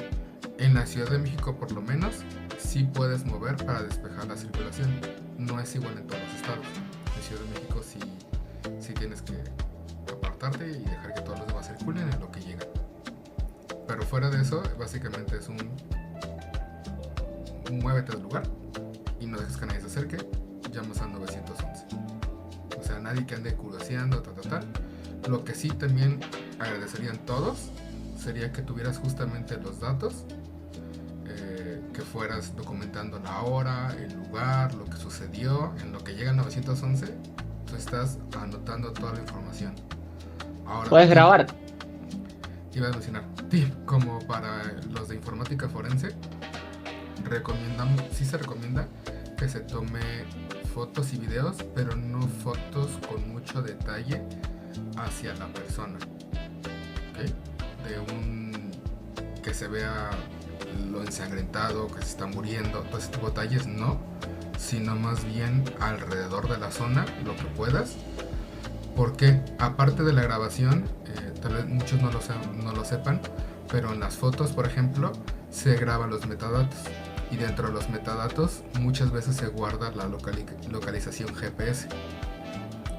en la Ciudad de México por lo menos, sí puedes mover para despejar la circulación. No es igual en todos los estados. En Ciudad de México sí tienes que apartarte y dejar que todos los demás circulen en lo que llegan. Pero fuera de eso, básicamente es un muévete del lugar y no dejes que nadie se acerque, llamas al 911. O sea, nadie que ande curioseando, tal. Lo que sí también agradecerían todos sería que tuvieras justamente los datos, que fueras documentando la hora, el lugar, lo que sucedió. En lo que llega al 911, tú estás anotando toda la información. Ahora, ¿Puedes grabar? Iba a mencionar, como para los de informática forense, sí se recomienda que se tome fotos y videos, pero no fotos con mucho detalle hacia la persona, ¿okay? Que se vea lo ensangrentado, que se está muriendo, todo ese tipo de detalles no, sino más bien alrededor de la zona, lo que puedas, porque aparte de la grabación, tal vez muchos no lo sepan, pero en las fotos, por ejemplo, se graban los metadatos, y dentro de los metadatos muchas veces se guarda la localización GPS.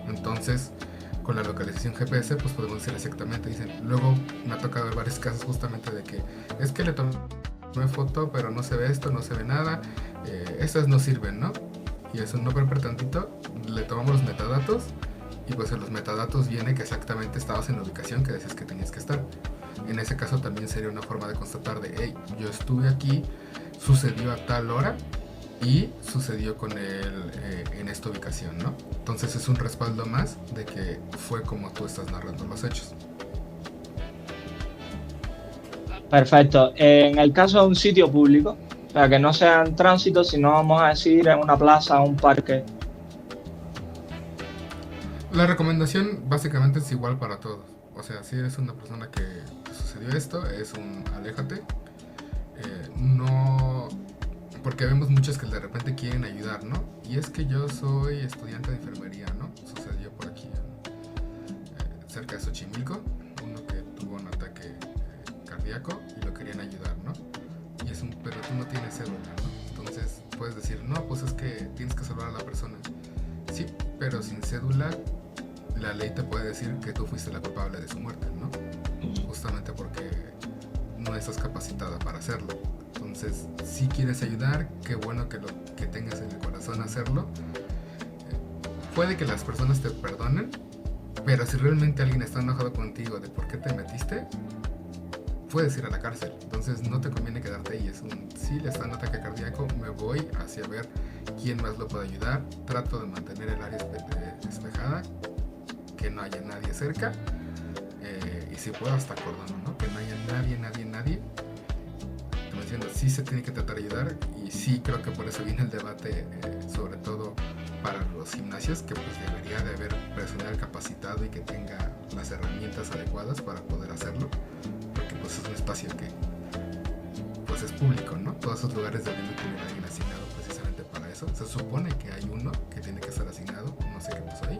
Entonces, con la localización GPS, pues podemos decir exactamente. Dicen, luego me ha tocado ver varios casos justamente de que es que le tomé foto, pero no se ve esto, no se ve nada, esas no sirven, ¿no? Y eso no, pero tantito, le tomamos los metadatos y pues en los metadatos viene que exactamente estabas en la ubicación que decías que tenías que estar. En ese caso también sería una forma de constatar de, hey, yo estuve aquí, sucedió a tal hora y sucedió con él en esta ubicación, ¿no? Entonces es un respaldo más de que fue como tú estás narrando los hechos. Perfecto. En el caso de un sitio público, o sea, que no sea en tránsito, sino vamos a decir en una plaza, un parque. La recomendación básicamente es igual para todos. O sea, si eres una persona que sucedió esto, es un aléjate. No, porque vemos muchos que de repente quieren ayudar, ¿no? Y es que yo soy estudiante de enfermería, ¿no? Sucedió por aquí, cerca de Xochimilco, uno que tuvo un ataque cardíaco y lo querían ayudar, ¿no? Y pero tú no tienes cédula, ¿no? Entonces puedes decir, no, pues es que tienes que salvar a la persona. Sí, pero sin cédula la ley te puede decir que tú fuiste la culpable de su muerte, ¿no? Justamente porque no estás capacitada para hacerlo. Entonces, si quieres ayudar, qué bueno que tengas en el corazón hacerlo. Puede que las personas te perdonen, pero si realmente alguien está enojado contigo de por qué te metiste, puedes ir a la cárcel. Entonces no te conviene quedarte ahí. Si le está en ataque cardíaco, me voy hacia ver quién más lo puede ayudar. Trato de mantener el área despejada, que no haya nadie cerca, y si puedo hasta cordono, ¿no? Que no haya nadie. Como diciendo, sí se tiene que tratar de ayudar, y sí creo que por eso viene el debate, sobre todo para los gimnasios, que pues debería de haber personal capacitado y que tenga las herramientas adecuadas para poder hacerlo, porque pues es un espacio que pues es público, ¿no? Todos esos lugares deberían tener a alguien asignado precisamente para eso. Se supone que hay uno que tiene que estar asignado, no sé qué pasó ahí.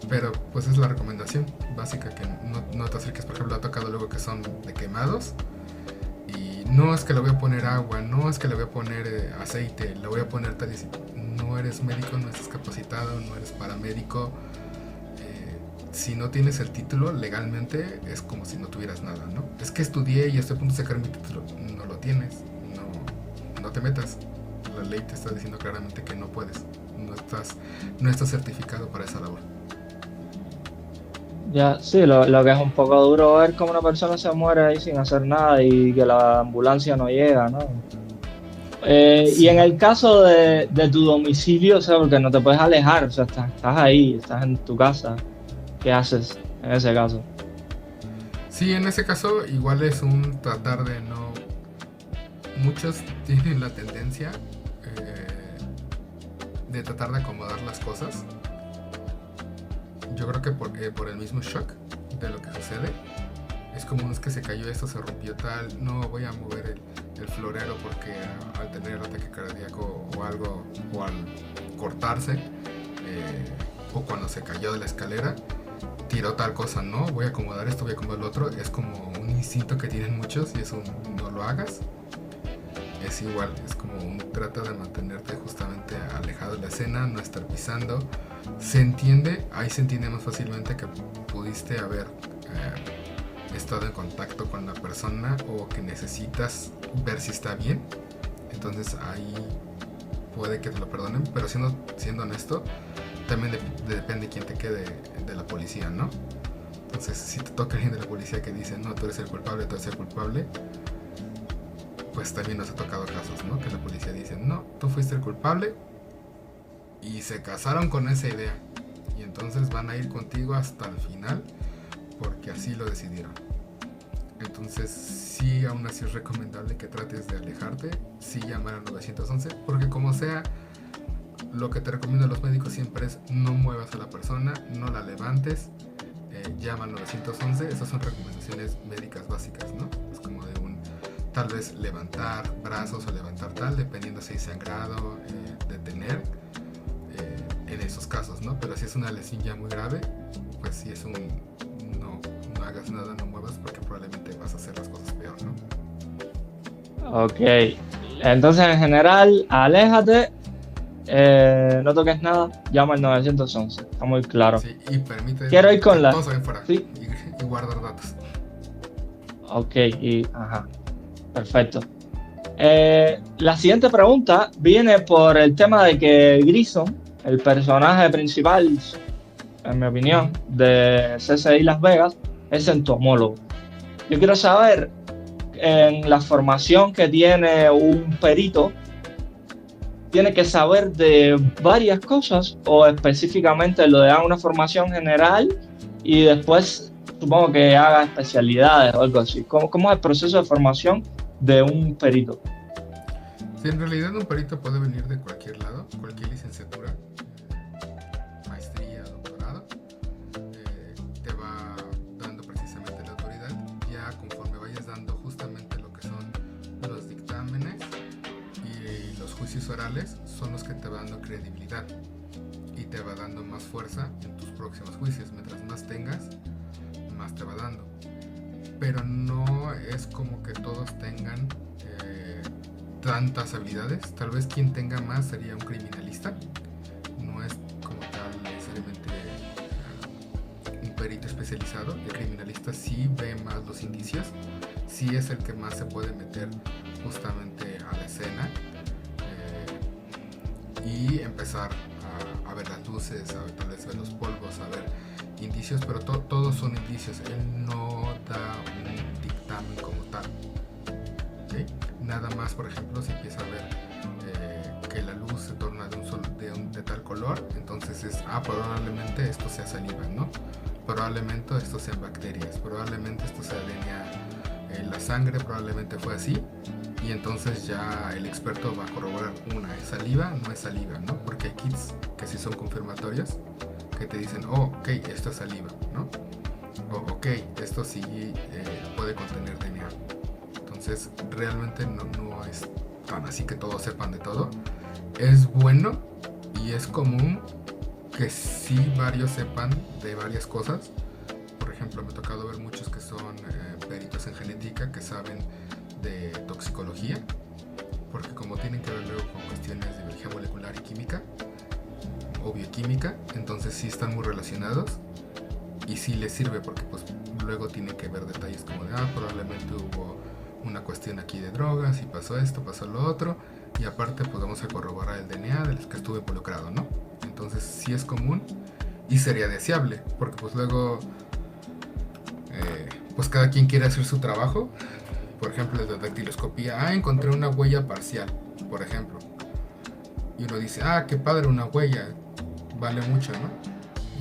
Pero pues es la recomendación básica, que no te acerques. Por ejemplo, ha tocado luego que son de quemados y no es que le voy a poner agua, no es que le voy a poner aceite, le voy a poner tal y así. No eres médico, no estás capacitado, no eres paramédico. Si no tienes el título legalmente, es como si no tuvieras nada, ¿no? Es que estudié y estoy a punto de sacar mi título. No lo tienes, no te metas. La ley te está diciendo claramente que no puedes, no estás certificado para esa labor. Ya, sí, lo que es un poco duro ver cómo una persona se muere ahí sin hacer nada y que la ambulancia no llega, ¿no? Sí. Y en el caso de tu domicilio, o sea, porque no te puedes alejar, o sea, estás ahí, estás en tu casa, ¿qué haces en ese caso? Sí, en ese caso igual es un tratar de no... Muchos tienen la tendencia de tratar de acomodar las cosas. yo creo que por el mismo shock de lo que sucede, es como es que se cayó esto, se rompió tal, no voy a mover el florero porque al tener ataque cardíaco o algo, o al cortarse, o cuando se cayó de la escalera, tiró tal cosa, no, voy a acomodar esto, voy a acomodar lo otro. Es como un instinto que tienen muchos y es un no lo hagas. Es igual, es como un trata de mantenerte justamente alejado de la escena, no estar pisando. Se entiende, ahí se entiende más fácilmente que pudiste haber estado en contacto con la persona o que necesitas ver si está bien. Entonces ahí puede que te lo perdonen, pero siendo honesto, también depende quién te quede de la policía, ¿no? Entonces, si te toca alguien de la policía que dice, no, tú eres el culpable, pues también nos ha tocado casos, ¿no? Que la policía dice, no, tú fuiste el culpable, y se casaron con esa idea, y entonces van a ir contigo hasta el final, porque así lo decidieron. Entonces, sí, aún así es recomendable que trates de alejarte, sí llamar al 911, porque como sea, lo que te recomiendan los médicos siempre es no muevas a la persona, no la levantes, llama al 911. Esas son recomendaciones médicas básicas, ¿no? Es como de tal vez levantar brazos o levantar tal, dependiendo si hay sangrado, detener en esos casos, ¿no? Pero si es una lesión ya muy grave, pues sí es no hagas nada, no muevas, porque probablemente vas a hacer las cosas peor, ¿no? Ok, entonces en general, aléjate. No toques nada, llama al 911, está muy claro. Sí, y permite Quiero ir con la... todos ven fuera, ¿sí? y guardar datos. Ok, perfecto. La siguiente pregunta viene por el tema de que Grison, el personaje principal, en mi opinión, de CSI Las Vegas, es entomólogo. Yo quiero saber, en la formación que tiene un perito, ¿tiene que saber de varias cosas o específicamente lo de una formación general y después supongo que haga especialidades o algo así? ¿Cómo es el proceso de formación de un perito? Sí, en realidad un perito puede venir de cualquier lado, cualquier licenciatura, maestría, doctorado, te va dando precisamente la autoridad, ya conforme vayas dando justamente lo que son los dictámenes y los juicios orales, son los que te van dando credibilidad y te va dando más fuerza en tus próximos juicios. Mientras más tengas, más te va dando, pero no es como que todos tengan tantas habilidades. Tal vez quien tenga más sería un criminalista, no es como tal necesariamente un perito especializado. El criminalista sí ve más los indicios, sí es el que más se puede meter justamente a la escena y empezar a ver las luces, a tal vez ver los polvos, a ver indicios, pero todos son indicios. Él no da un dictamen como tal, ¿okay? Nada más, por ejemplo, si empieza a ver que la luz se torna de tal color, entonces es, probablemente esto sea saliva, ¿no? Probablemente esto sean bacterias, probablemente esto sea DNA, la sangre probablemente fue así, y entonces ya el experto va a corroborar, ¿es saliva? No es saliva, ¿no? Porque hay kits que sí son confirmatorios, que te dicen, ok, esto es saliva, ¿no? O ok, esto sí puede contener DNA. Entonces realmente no es tan así que todos sepan de todo. Es bueno y es común que sí varios sepan de varias cosas. Por ejemplo, me ha tocado ver muchos que son peritos en genética que saben de toxicología, porque como tienen que ver luego con cuestiones de biología molecular y química o bioquímica, entonces sí están muy relacionados y sí les sirve, porque pues luego tienen que ver detalles como de probablemente hubo una cuestión aquí de drogas y pasó esto, pasó lo otro, y aparte pues vamos a corroborar el DNA de los que estuvo involucrado, ¿no? Entonces sí es común y sería deseable, porque pues luego pues cada quien quiere hacer su trabajo. Por ejemplo, de dactiloscopía, encontré una huella parcial, por ejemplo, y uno dice, qué padre, una huella, vale mucho, ¿no?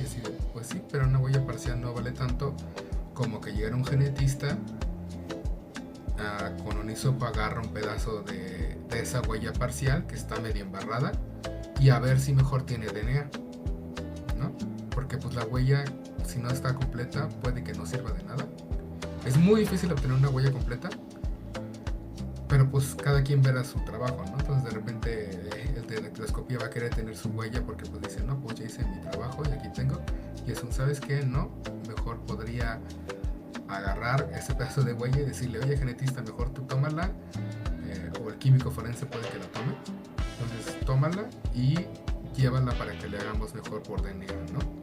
Y así de, pues sí, pero una huella parcial no vale tanto como que llegara un genetista con un hisopo, agarra un pedazo de esa huella parcial que está medio embarrada y a ver si mejor tiene DNA, ¿no? Porque porque pues la huella, si no está completa, puede que no sirva de nada. Es muy difícil obtener una huella completa, pero pues cada quien verá su trabajo, ¿no? Entonces de repente el de dactiloscopía va a querer tener su huella porque pues dice, no, pues ya hice mi trabajo y aquí tengo. Y es un, ¿sabes qué? No, mejor podría agarrar ese pedazo de huella y decirle, oye genetista, mejor tú tómala, o el químico forense puede que la tome. Entonces tómala y llévala para que le hagamos mejor por DNA, ¿no?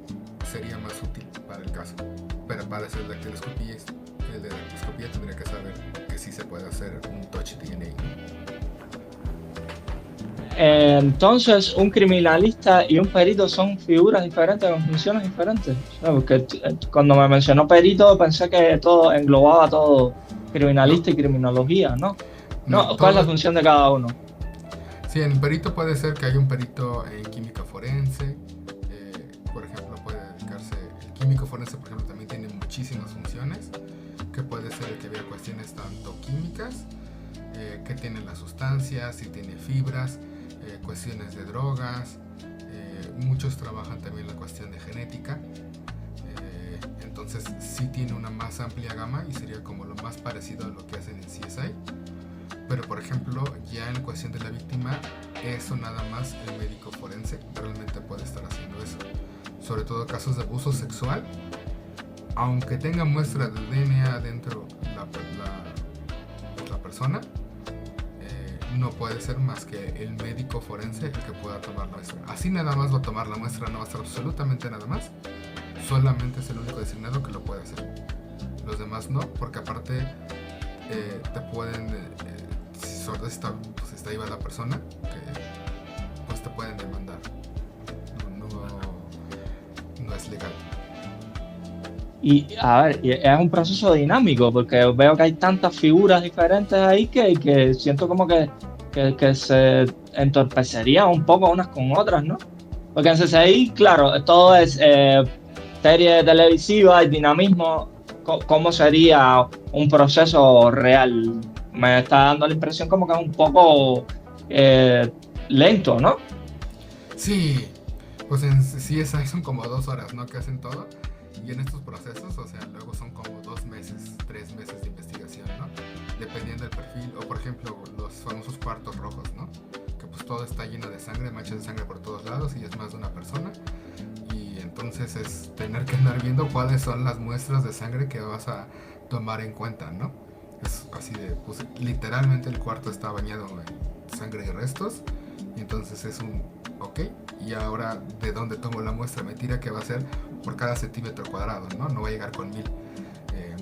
Sería más útil para el caso. Pero para hacer dactiloscopía, el de dactiloscopía tendría que saber que sí se puede hacer un touch DNA, ¿no? Entonces, un criminalista y un perito son figuras diferentes, con funciones diferentes. Porque cuando me mencionó perito pensé que todo englobaba todo criminalista y criminología, ¿no? No, ¿cuál es la función de cada uno? Sí, en perito puede ser que haya un perito en química forense, por ejemplo, puede dedicarse, el químico forense, por ejemplo, también tiene muchísimas funciones, que puede ser que vea cuestiones tanto químicas, que tienen las sustancias, si tiene fibras, cuestiones de drogas, muchos trabajan también la cuestión de genética, entonces sí tiene una más amplia gama y sería como lo más parecido a lo que hacen en CSI. Pero por ejemplo, ya en la cuestión de la víctima, eso nada más el médico forense realmente puede estar haciendo eso. Sobre todo casos de abuso sexual, aunque tenga muestra de DNA dentro la persona, no puede ser más que el médico forense el que pueda tomar la muestra. Así nada más va a tomar la muestra, no va a hacer absolutamente nada más. Solamente es el único designado que lo puede hacer. Los demás no, porque aparte te pueden... si sobre está viva la persona, que pues te pueden demandar. No es legal. Y a ver, es un proceso dinámico, porque veo que hay tantas figuras diferentes ahí que siento como que se entorpecería un poco unas con otras, ¿no? Porque en CSI, claro, todo es serie televisiva y dinamismo. ¿Cómo sería un proceso real? Me está dando la impresión como que es un poco lento, ¿no? Sí, pues en CSI son como 2 horas, ¿no? Que hacen todo. Y en estos procesos, o sea, luego son como 2 meses, 3 meses de investigación, ¿no? Dependiendo del perfil, o por ejemplo, los famosos cuartos rojos, ¿no? Que pues todo está lleno de sangre, manchas de sangre por todos lados y es más de una persona. Y entonces es tener que andar viendo cuáles son las muestras de sangre que vas a tomar en cuenta, ¿no? Es así de, pues literalmente el cuarto está bañado en sangre y restos. Y entonces es un, ok, y ahora de dónde tomo la muestra, me tira que va a ser por cada centímetro cuadrado, ¿no? No va a llegar con 1000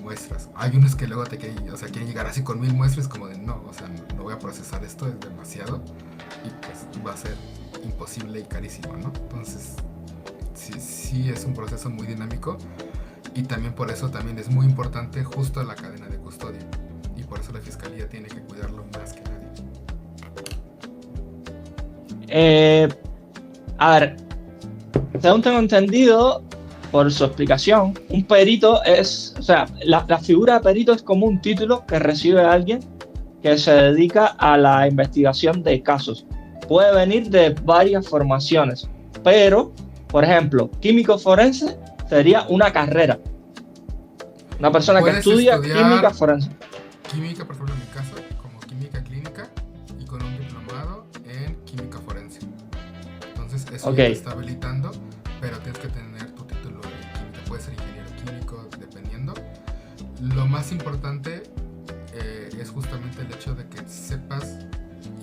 muestras. Hay unos que luego quieren llegar así con 1000 muestras, como de no, o sea, no voy a procesar esto, es demasiado. Y pues va a ser imposible y carísimo, ¿no? Entonces, sí es un proceso muy dinámico. Y también por eso también es muy importante justo la cadena de custodia. Y por eso la fiscalía tiene que cuidarlo más que nadie. A ver, según tengo entendido, por su explicación, un perito es, o sea, la figura de perito es como un título que recibe alguien que se dedica a la investigación de casos. Puede venir de varias formaciones, pero, por ejemplo, químico forense sería una carrera. Una persona que estudia química forense. Química, por ejemplo, en mi caso, como química clínica y con un diplomado en química forense. Entonces, eso ya te está habilitando, pero tienes que tener tu título de química. Puede ser ingeniero químico, dependiendo. Lo más importante es justamente el hecho de que sepas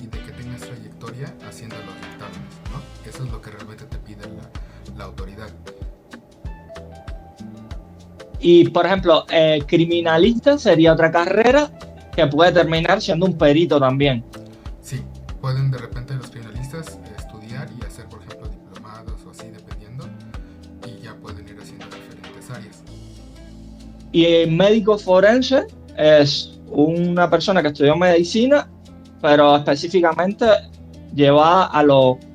y de que tengas trayectoria haciendo los dictámenes, ¿no? Eso es lo que realmente te pide la autoridad. Y, por ejemplo, criminalista sería otra carrera que puede terminar siendo un perito también. Sí, pueden de repente los criminalistas estudiar y hacer, por ejemplo, diplomados o así, dependiendo, y ya pueden ir haciendo diferentes áreas. Y el médico forense es una persona que estudió medicina, pero específicamente llevada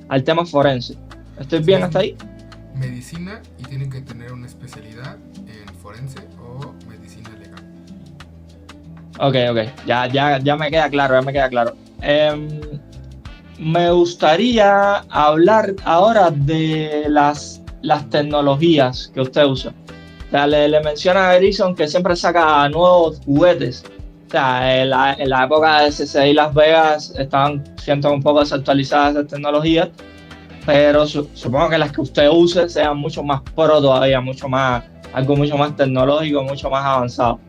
al tema forense. ¿Estoy bien hasta ahí? Medicina, y tienen que tener una especialidad en forense o medicina legal. Ok, ya me queda claro, Me gustaría hablar ahora de las las tecnologías que usted usa. O sea, le menciona a Ericsson que siempre saca nuevos juguetes. O sea, en la época de CCI Las Vegas estaban siendo un poco desactualizadas esas tecnologías, pero supongo que las que usted use sean mucho más pro todavía, algo mucho más tecnológico, mucho más avanzado.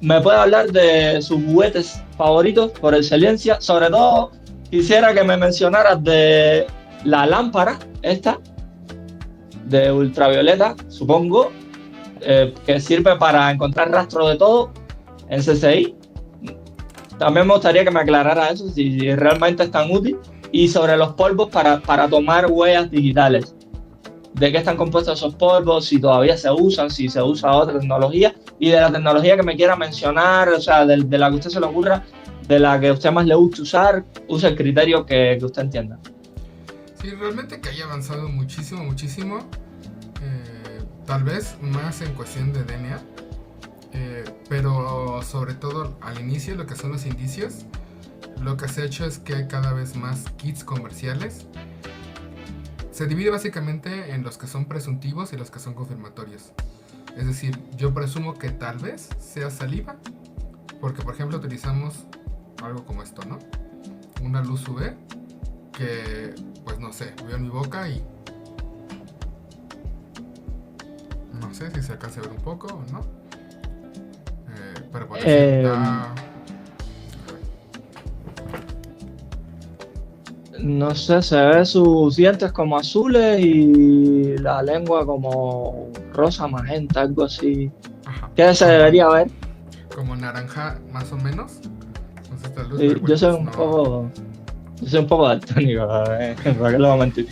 ¿Me puede hablar de sus juguetes favoritos por excelencia? Sobre todo, quisiera que me mencionaras de la lámpara, esta, de ultravioleta, supongo, que sirve para encontrar rastro de todo en CCI. También me gustaría que me aclarara eso, si realmente es tan útil. Y sobre los polvos para tomar huellas digitales. ¿De qué están compuestos esos polvos? Si todavía se usan, si se usa otra tecnología. Y de la tecnología que me quiera mencionar, o sea, de la que a usted se le ocurra, de la que a usted más le guste usar, use el criterio que usted entienda. Sí, realmente que haya avanzado muchísimo, muchísimo. Tal vez más en cuestión de DNA. Pero sobre todo al inicio, lo que son los indicios, lo que se ha hecho es que hay cada vez más kits comerciales. Se divide básicamente en los que son presuntivos y los que son confirmatorios. Es decir, yo presumo que tal vez sea saliva, porque por ejemplo utilizamos algo como esto, ¿no? Una luz UV que, pues no sé, veo en mi boca y no sé si se alcanza a ver un poco o no. Pero por decir, no sé, se ve sus dientes como azules y la lengua como rosa, magenta, algo así. ajá, ¿Qué se debería ver? como naranja más o menos. Entonces esta luz, Yo bueno, soy pues un no. poco, yo soy un poco daltónico, ¿para qué lo voy a mentir?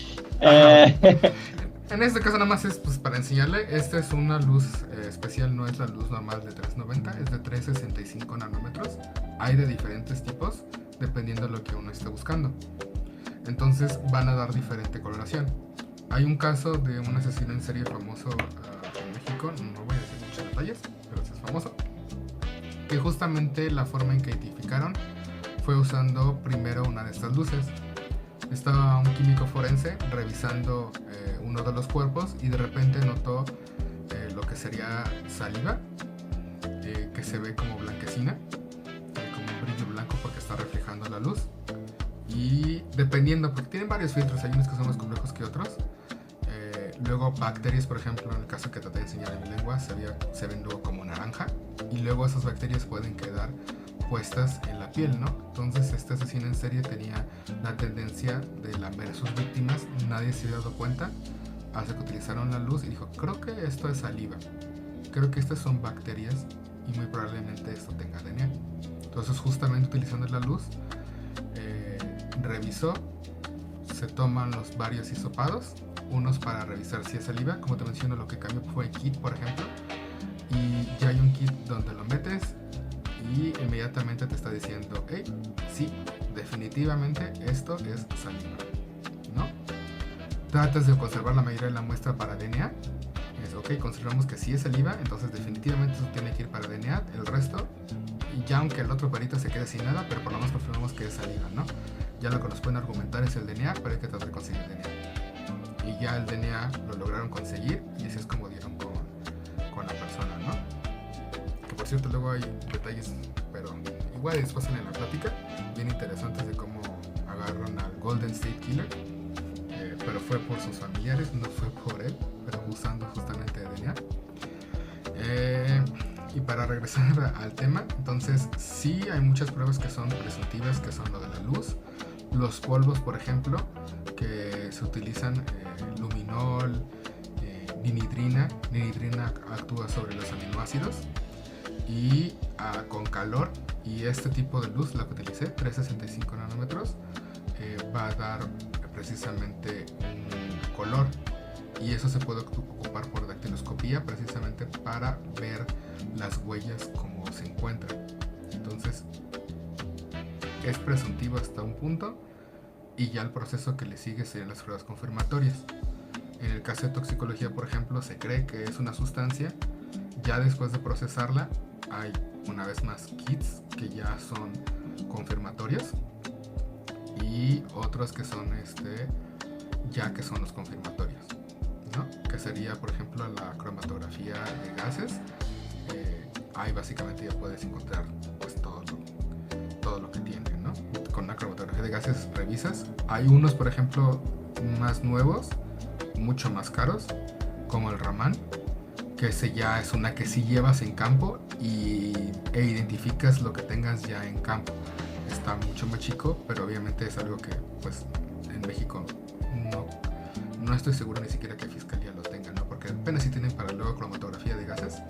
En este caso nada más es pues, para enseñarle. Esta es una luz especial, no es la luz normal de 390, es de 365 nanómetros. Hay de diferentes tipos, dependiendo de lo que uno esté buscando. Entonces van a dar diferente coloración. Hay un caso de un asesino en serie famoso en México, no voy a decir muchos detalles, pero sí es famoso, que justamente la forma en que identificaron fue usando primero una de estas luces. Estaba un químico forense revisando uno de los cuerpos y de repente notó lo que sería saliva, que se ve como blanquecina, como un brillo blanco porque está reflejando la luz. Y dependiendo, porque tienen varios filtros, hay unos que son más complejos que otros. Luego bacterias, por ejemplo, en el caso que traté de enseñar en mi lengua, se ven luego como naranja. Y luego esas bacterias pueden quedar puestas en la piel, ¿no? Entonces este asesino en serie tenía la tendencia de lamer a sus víctimas. Nadie se había dado cuenta hasta que utilizaron la luz y dijo, creo que esto es saliva, creo que estas son bacterias y muy probablemente esto tenga DNA. Entonces justamente utilizando la luz, revisó, se toman los varios hisopados, unos para revisar si es saliva, como te menciono, lo que cambió fue el kit, por ejemplo, y ya hay un kit donde lo metes y inmediatamente te está diciendo, hey, sí, definitivamente esto es saliva, ¿no? Tratas de conservar la mayoría de la muestra para DNA, es ok, consideramos que sí es saliva, entonces definitivamente eso tiene que ir para DNA, el resto, y ya aunque el otro perito se quede sin nada, pero por lo menos confirmamos que es saliva, ¿no? Ya lo que nos pueden argumentar es el DNA, pero hay que tratar de conseguir el DNA. Y ya el DNA lo lograron conseguir y así es como dieron con la persona, ¿no? Que por cierto luego hay detalles, pero igual después en la plática, bien interesantes de cómo agarraron al Golden State Killer, pero fue por sus familiares, no fue por él, pero usando justamente DNA. Y para regresar al tema, entonces sí hay muchas pruebas que son presuntivas, que son lo de la luz, los polvos, por ejemplo, que se utilizan, luminol, ninidrina actúa sobre los aminoácidos y con calor, y este tipo de luz, la que utilicé, 365 nanómetros, va a dar precisamente un color, y eso se puede ocupar por dactiloscopía precisamente para ver las huellas como se encuentran. Entonces es presuntivo hasta un punto y ya el proceso que le sigue serían las pruebas confirmatorias. En el caso de toxicología, por ejemplo, se cree que es una sustancia. Ya después de procesarla hay una vez más kits que ya son confirmatorios y otros que son ya que son los confirmatorios. ¿no? Que sería, por ejemplo, la cromatografía de gases. Ahí básicamente ya puedes encontrar pues todo lo que tiene, ¿no? Con la cromatografía de gases revisas. Hay unos, por ejemplo, más nuevos, mucho más caros, como el Raman, que ese ya es una que sí llevas en campo e identificas lo que tengas ya en campo. Está mucho más chico, pero obviamente es algo que pues en México no estoy seguro ni siquiera que Fiscalía lo tenga, ¿no? Porque apenas si tienen para luego cromatografía de gases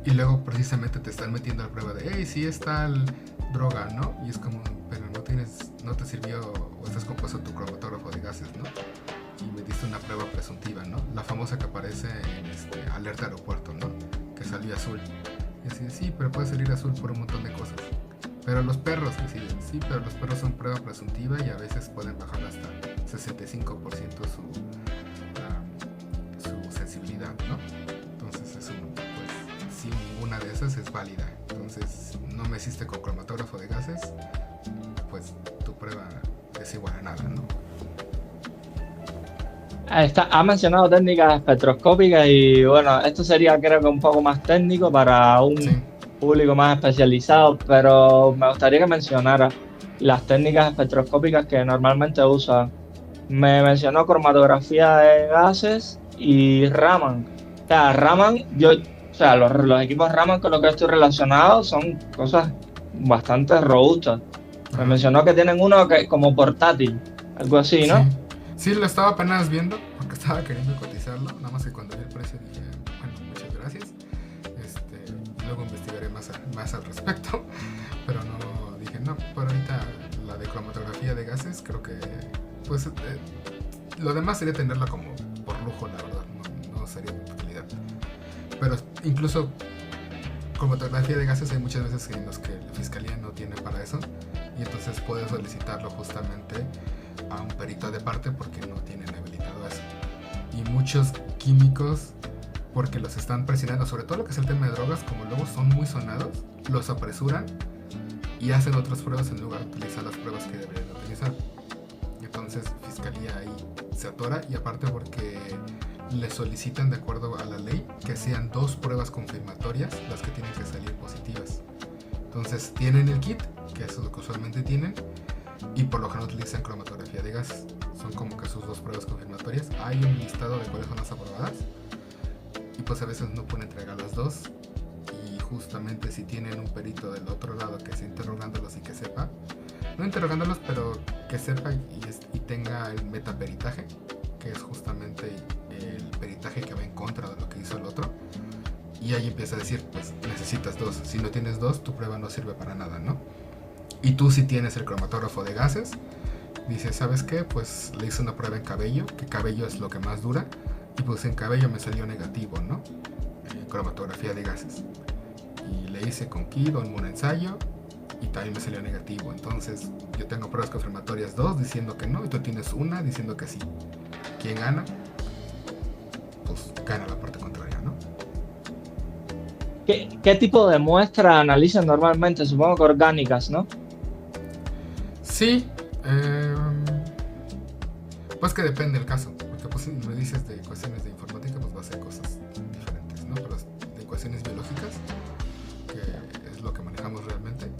y luego precisamente te están metiendo la prueba de hey, sí es tal droga, ¿no? Y es como, pero no te sirvió o estás compuesto tu cromatógrafo de gases, ¿no? Y metiste una prueba presuntiva, ¿no? La famosa que aparece en alerta aeropuerto, ¿no? Que salió azul. Y así, sí, pero puede salir azul por un montón de cosas. Pero los perros deciden, sí, pero los perros son prueba presuntiva y a veces pueden bajar hasta 65% su sensibilidad, ¿no? Entonces es pues sí, ninguna de esas es válida. Entonces no me hiciste con cromatógrafo de gases, pues tu prueba es igual a nada, ¿no? Ha mencionado técnicas espectroscópicas y bueno, esto sería creo que un poco más técnico para Sí. un público más especializado, pero me gustaría que mencionara las técnicas espectroscópicas que normalmente usan. Me mencionó cromatografía de gases y Raman. O sea, los equipos Raman con los que estoy relacionado son cosas bastante robustas. Me Ajá. mencionó que tienen uno que como portátil, algo así, Sí. ¿no? Sí, lo estaba apenas viendo porque estaba queriendo cotizarlo. Nada más que cuando vi el precio dije, bueno, muchas gracias. Luego investigaré más al respecto. Pero no, dije, no, por ahorita la de cromatografía de gases, creo que, pues, lo demás sería tenerla como por lujo, la verdad. No sería de utilidad. Pero incluso cromatografía de gases hay muchas veces en los que la fiscalía no tiene para eso. Y entonces puedes solicitarlo justamente a un perito de parte porque no tienen habilitado eso. Y muchos químicos, porque los están presionando, sobre todo lo que es el tema de drogas, como luego son muy sonados, los apresuran y hacen otras pruebas en lugar de utilizar las pruebas que deberían utilizar. Y entonces fiscalía ahí se atora, y aparte porque le solicitan de acuerdo a la ley que sean 2 pruebas confirmatorias las que tienen que salir positivas. Entonces tienen el kit, que eso es lo que usualmente tienen, y por lo general utilizan cromatografía de gases. Son como que sus 2 pruebas confirmatorias. Hay un listado de cuáles son las aprobadas y pues a veces no pueden entregar las 2, y justamente si tienen un perito del otro lado que esté interrogándolos y que sepa, no interrogándolos, pero que sepa y tenga el metaperitaje, que es justamente el peritaje que va en contra de lo que hizo el otro, y ahí empieza a decir, pues necesitas 2, si no tienes 2 tu prueba no sirve para nada, ¿no? Y tú si tienes el cromatógrafo de gases, dices, ¿sabes qué? Pues le hice una prueba en cabello, que cabello es lo que más dura, y pues en cabello me salió negativo, ¿no? Cromatografía de gases. Y le hice con kit o en un ensayo y también me salió negativo. Entonces yo tengo pruebas confirmatorias 2 diciendo que no, y tú tienes una diciendo que sí. ¿Quién gana? Pues gana la parte contraria, ¿no? ¿Qué tipo de muestras analizan normalmente? Supongo que orgánicas, ¿no? Sí, pues que depende del caso, porque pues si me dices de cuestiones de informática, pues va a ser cosas diferentes, ¿no? Pero de cuestiones biológicas, que es lo que manejamos realmente,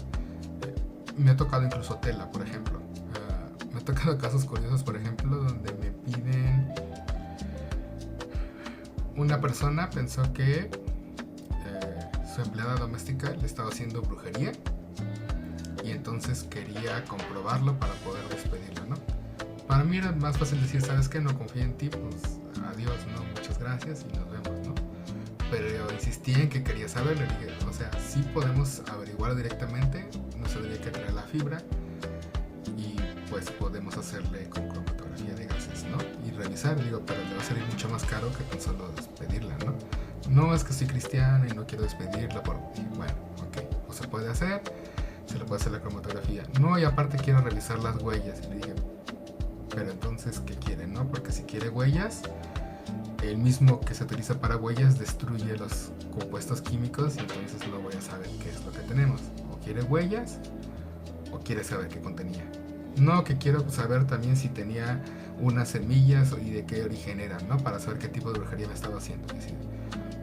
me ha tocado incluso tela, por ejemplo. Me ha tocado casos curiosos, por ejemplo, donde me piden... Una persona pensó que su empleada doméstica le estaba haciendo brujería, y entonces quería comprobarlo para poder despedirla, ¿no? Para mí era más fácil decir, ¿sabes qué? No confío en ti, pues adiós, ¿no? Muchas gracias y nos vemos, ¿no? Pero insistí en que quería saber, le dije, o sea, sí podemos averiguar directamente, no se debería que traer la fibra, y pues podemos hacerle con cromatografía de gases, ¿no? Y revisar, digo, pero le va a salir mucho más caro que tan solo despedirla, ¿no? No es que soy cristiana y no quiero despedirla por... Bueno, ok, pues se puede hacer, se le puede hacer la cromatografía. No, y aparte quiero revisar las huellas. Y le dije, pero entonces, ¿qué quiere, no? Porque si quiere huellas, el mismo que se utiliza para huellas destruye los compuestos químicos, y entonces no voy a saber qué es lo que tenemos. O quiere huellas, o quiere saber qué contenía. No, que quiero saber también si tenía unas semillas y de qué origen eran, ¿no? Para saber qué tipo de brujería me estaba haciendo.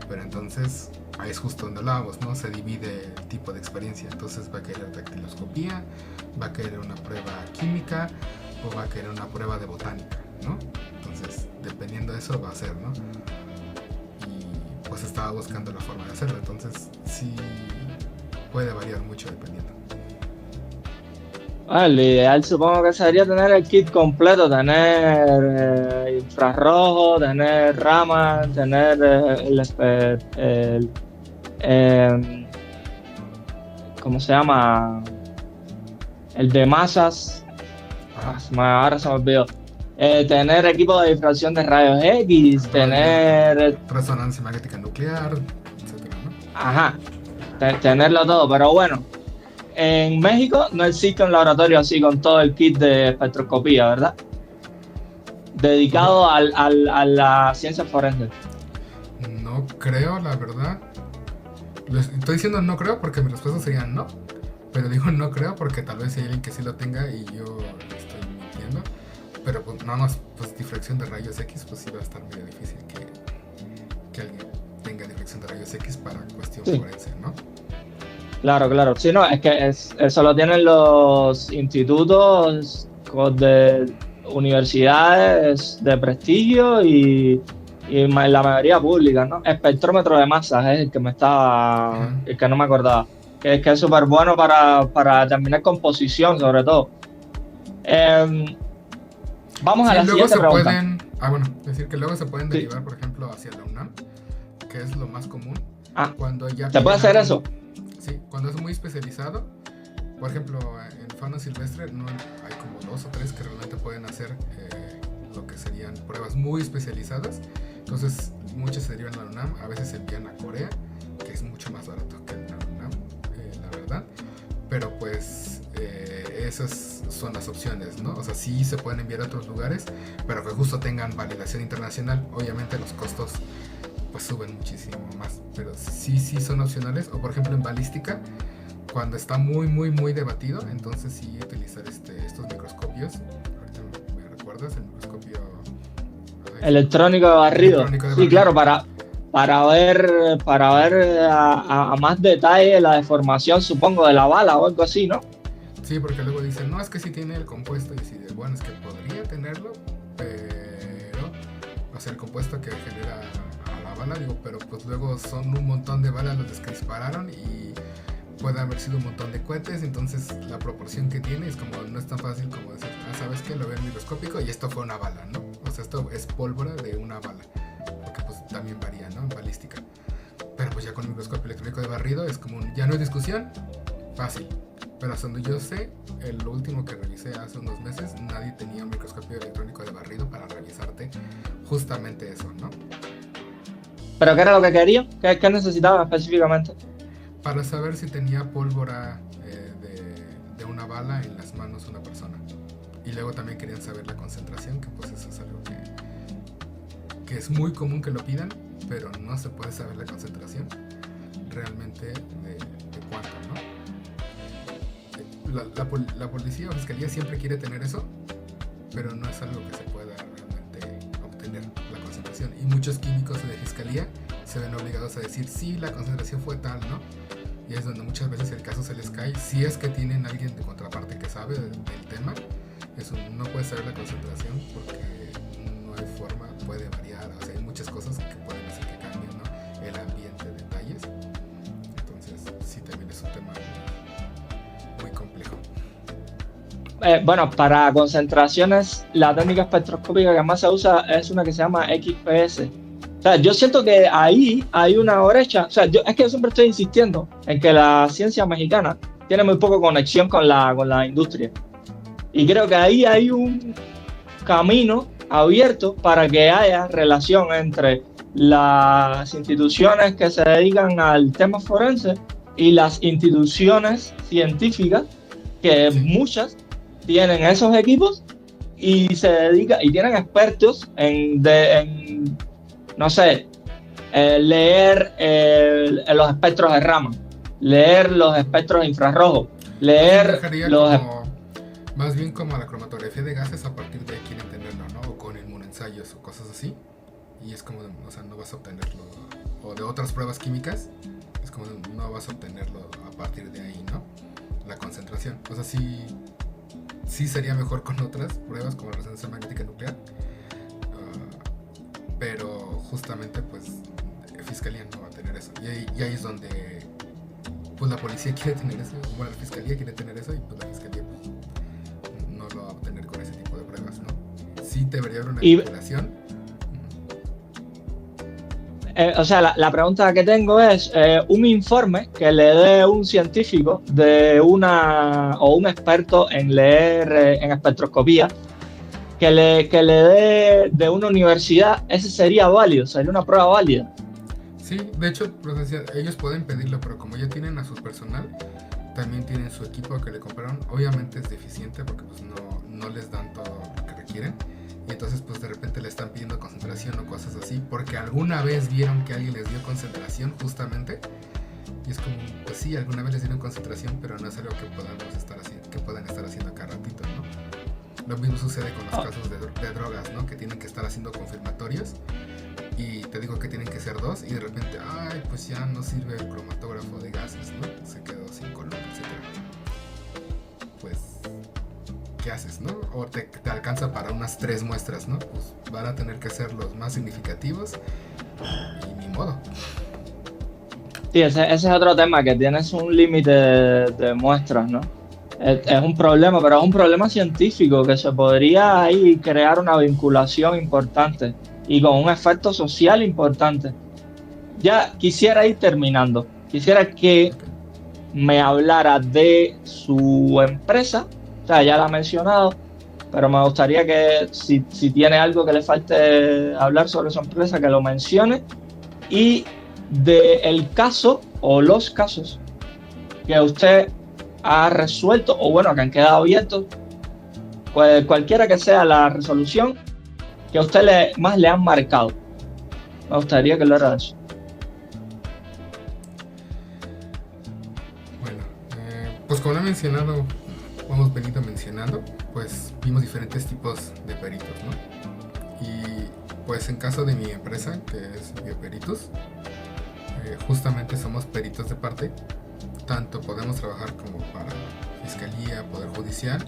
Pero entonces, ahí es justo donde hablábamos, ¿no? Se divide el tipo de experiencia. Entonces va a querer dactiloscopía, va a querer una prueba química o va a querer una prueba de botánica, ¿no? Entonces, dependiendo de eso va a ser, ¿no? Y pues estaba buscando la forma de hacerlo. Entonces, sí puede variar mucho dependiendo. Lo ideal supongo que sería tener el kit completo, tener infrarrojo, tener ramas, tener eh, ¿cómo se llama? El de masas. Ahora se me olvidó. Tener equipo de difracción de rayos X, tener... resonancia magnética nuclear, etcétera, ¿no? Ajá, tenerlo todo, pero bueno. En México no existe un laboratorio así con todo el kit de espectroscopía, ¿verdad? Dedicado a la ciencia forense. No creo, la verdad. Estoy diciendo no creo porque mi respuesta sería no. Pero digo no creo porque tal vez hay alguien que sí lo tenga y yo estoy mintiendo. Pero pues nada más, pues difracción de rayos X, pues sí va a estar medio difícil que alguien tenga difracción de rayos X para cuestión forense, ¿no? Claro. Sí, no, es que eso lo tienen los institutos de universidades de prestigio y la mayoría pública, ¿no? Espectrómetro de masas es el que el que no me acordaba. Que es súper bueno para determinar composición, sobre todo. Vamos a la siguiente pregunta. Decir que luego se pueden derivar, por ejemplo, hacia la UNAM, que es lo más común. Cuando ya ¿se puede hacer eso? Sí, cuando es muy especializado. Por ejemplo, en fauna silvestre no hay como 2 o 3 que realmente pueden hacer lo que serían pruebas muy especializadas. Entonces, muchos se derivan a la UNAM, a veces se envían a Corea, que es mucho más barato que la UNAM, la verdad. Pero pues esas son las opciones, ¿no? O sea, sí se pueden enviar a otros lugares, pero que justo tengan validación internacional. Obviamente los costos pues suben muchísimo más, pero sí son opcionales. O por ejemplo en balística, cuando está muy debatido, entonces sí utilizar estos microscopios. Ahorita me recuerdas el microscopio electrónico de barrido. Sí, claro, para ver a más detalle la deformación, supongo, de la bala o algo así, ¿no? Sí, porque luego dicen, no, es que sí tiene el compuesto, y así de, bueno, es que podría tenerlo, pero, o sea, el compuesto que genera a la bala, digo, pero pues luego son un montón de balas los que dispararon y puede haber sido un montón de cohetes, entonces la proporción que tiene es como, no es tan fácil como decir, ¿sabes qué? Lo veo en microscópico y esto fue una bala, ¿no? O sea, esto es pólvora de una bala, porque pues también varía, ¿no? En balística. Pero pues ya con el microscopio electrónico de barrido es como, ya no hay discusión, fácil. Pero hasta donde yo sé, lo último que revisé hace unos meses, nadie tenía un microscopio electrónico de barrido para revisarte justamente eso, ¿no? ¿Pero qué era lo que quería? ¿Qué necesitaba específicamente? Para saber si tenía pólvora de una bala en las manos de una persona. Y luego también querían saber la concentración, que pues eso es algo que es muy común que lo pidan, pero no se puede saber la concentración realmente de cuánto, ¿no? La policía o fiscalía siempre quiere tener eso, pero no es algo que se pueda realmente obtener, la concentración. Y muchos químicos de fiscalía se ven obligados a decir, sí, la concentración fue tal, ¿no? Y es donde muchas veces el caso se les cae. Si es que tienen alguien de contraparte que sabe del tema, eso no puede saber la concentración porque no hay forma, puede variar. O sea, hay muchas cosas que pueden hacer que cambien, ¿no? El ambiente, detalles. Entonces, sí, también es un tema muy complejo. Bueno, para concentraciones, la técnica espectroscópica que más se usa es una que se llama XPS. O sea, yo siento que ahí hay una brecha. O sea, es que yo siempre estoy insistiendo en que la ciencia mexicana tiene muy poco conexión con la industria. Y creo que ahí hay un camino abierto para que haya relación entre las instituciones que se dedican al tema forense y las instituciones científicas, que muchas tienen esos equipos y se dedican y tienen expertos en no sé, leer los espectros de Raman, leer los espectros infrarrojos, leer los... Más bien como la cromatografía de gases, a partir de ahí quieren tenerlo, ¿no? O con inmunoensayos o cosas así. Y es como, o sea, no vas a obtenerlo. O de otras pruebas químicas, es como no vas a obtenerlo a partir de ahí, ¿no? La concentración. O sea, sí sería mejor con otras pruebas como la resonancia magnética nuclear. Pero justamente, pues, Fiscalía no va a tener eso. Y ahí es donde, pues, la policía quiere tener eso. Bueno, la Fiscalía quiere tener eso y, pues, la Fiscalía, pues, no lo va a obtener con ese tipo de pruebas, ¿no? Sí debería haber una vinculación. O sea, la pregunta que tengo es un informe que le dé un científico o un experto en leer en espectroscopía, que le dé de una universidad, ese sería válido, sería una prueba válida. Sí, de hecho, pues, ellos pueden pedirlo, pero como ya tienen a su personal, también tienen su equipo que le compraron. Obviamente es deficiente porque pues no les dan todo lo que requieren. Y entonces pues de repente le están pidiendo concentración o cosas así, porque alguna vez vieron que alguien les dio concentración justamente. Y es como, pues sí, alguna vez les dieron concentración, pero no es algo que puedan estar haciendo cada ratito, ¿no? Lo mismo sucede con los casos de drogas, ¿no? Que tienen que estar haciendo confirmatorios. Y te digo que tienen que ser 2 y de repente, ay, pues ya no sirve el cromatógrafo de gases, ¿no? Se quedó sin color, etc. Pues, ¿qué haces, no? O te alcanza para unas 3 muestras, ¿no? Pues van a tener que ser los más significativos y ni modo. Sí, ese es otro tema, que tienes un límite de muestras, ¿no? Es un problema, pero es un problema científico que se podría ahí crear una vinculación importante y con un efecto social importante. Ya quisiera ir terminando. Quisiera que me hablara de su empresa. O sea, ya la ha mencionado, pero me gustaría que si tiene algo que le falte hablar sobre su empresa, que lo mencione. Y del caso o los casos que usted ha resuelto, o bueno, que han quedado abiertos, pues cualquiera que sea la resolución que a usted más le han marcado. Me gustaría que lo haga eso. Bueno, pues como lo he mencionado, hemos venido mencionando, pues vimos diferentes tipos de peritos, ¿no? Y pues en caso de mi empresa, que es Bioperitus, justamente somos peritos de parte. Tanto podemos trabajar como para Fiscalía, Poder Judicial,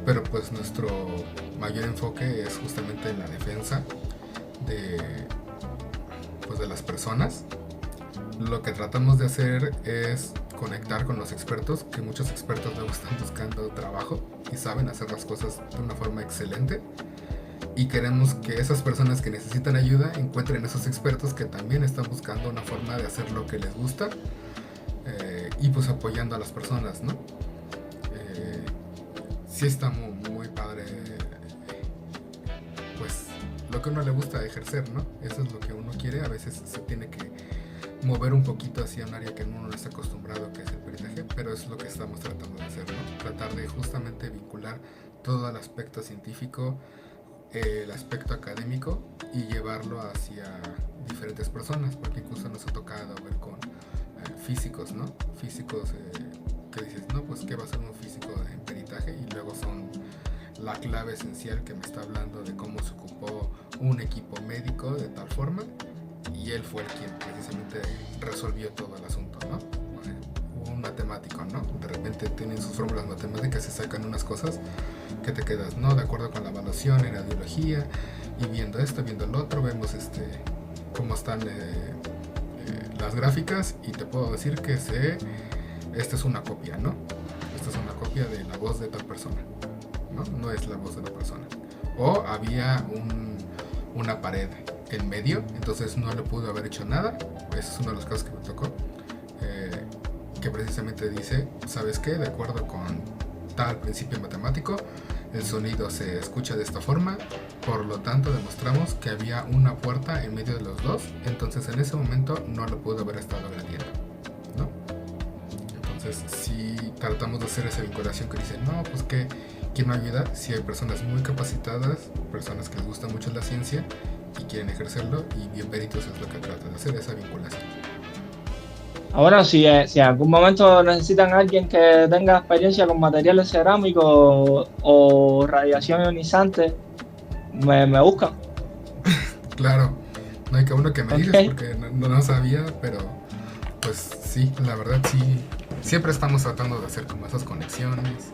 pero pues nuestro mayor enfoque es justamente en la defensa de las personas. Lo que tratamos de hacer es conectar con los expertos, que muchos expertos luego están buscando trabajo y saben hacer las cosas de una forma excelente, y queremos que esas personas que necesitan ayuda encuentren esos expertos que también están buscando una forma de hacer lo que les gusta, y pues apoyando a las personas, ¿no? Sí está muy padre, pues lo que a uno le gusta ejercer, ¿no? Eso es lo que uno quiere. A veces se tiene que mover un poquito hacia un área que uno no está acostumbrado, que es el peritaje, pero es lo que estamos tratando de hacer, ¿no? Tratar de justamente vincular todo el aspecto científico, el aspecto académico, y llevarlo hacia diferentes personas, porque incluso nos ha tocado ver con físicos, ¿no? Físicos que dices, no, pues ¿qué va a ser un físico en peritaje? Y luego son la clave esencial que me está hablando de cómo se ocupó un equipo médico de tal forma, y él fue el quien precisamente resolvió todo el asunto, ¿no? Un matemático, ¿no? De repente tienen sus fórmulas matemáticas y sacan unas cosas que te quedas, ¿no? De acuerdo con la evaluación en radiología, y viendo esto, viendo el otro, vemos cómo están las gráficas, y te puedo decir que esta es una copia, ¿no? Esta es una copia de la voz de tal persona, ¿no? No es la voz de la persona. O había una pared en medio, entonces no le pudo haber hecho nada. Ese es uno de los casos que me tocó, que precisamente dice, ¿sabes qué? De acuerdo con tal principio matemático, el sonido se escucha de esta forma, por lo tanto demostramos que había una puerta en medio de los dos, entonces en ese momento no lo pudo haber estado agrediendo, ¿no? Entonces si tratamos de hacer esa vinculación que dice, no, pues que ¿quién me ayuda? Si hay personas muy capacitadas, personas que les gusta mucho la ciencia y quieren ejercerlo, y Bioperitos es lo que trata de hacer, esa vinculación. Ahora, si en algún momento necesitan a alguien que tenga experiencia con materiales cerámicos o radiación ionizante, me buscan. Claro, no hay que uno que me digas Ok, porque no sabía, pero pues sí, la verdad sí. Siempre estamos tratando de hacer como esas conexiones.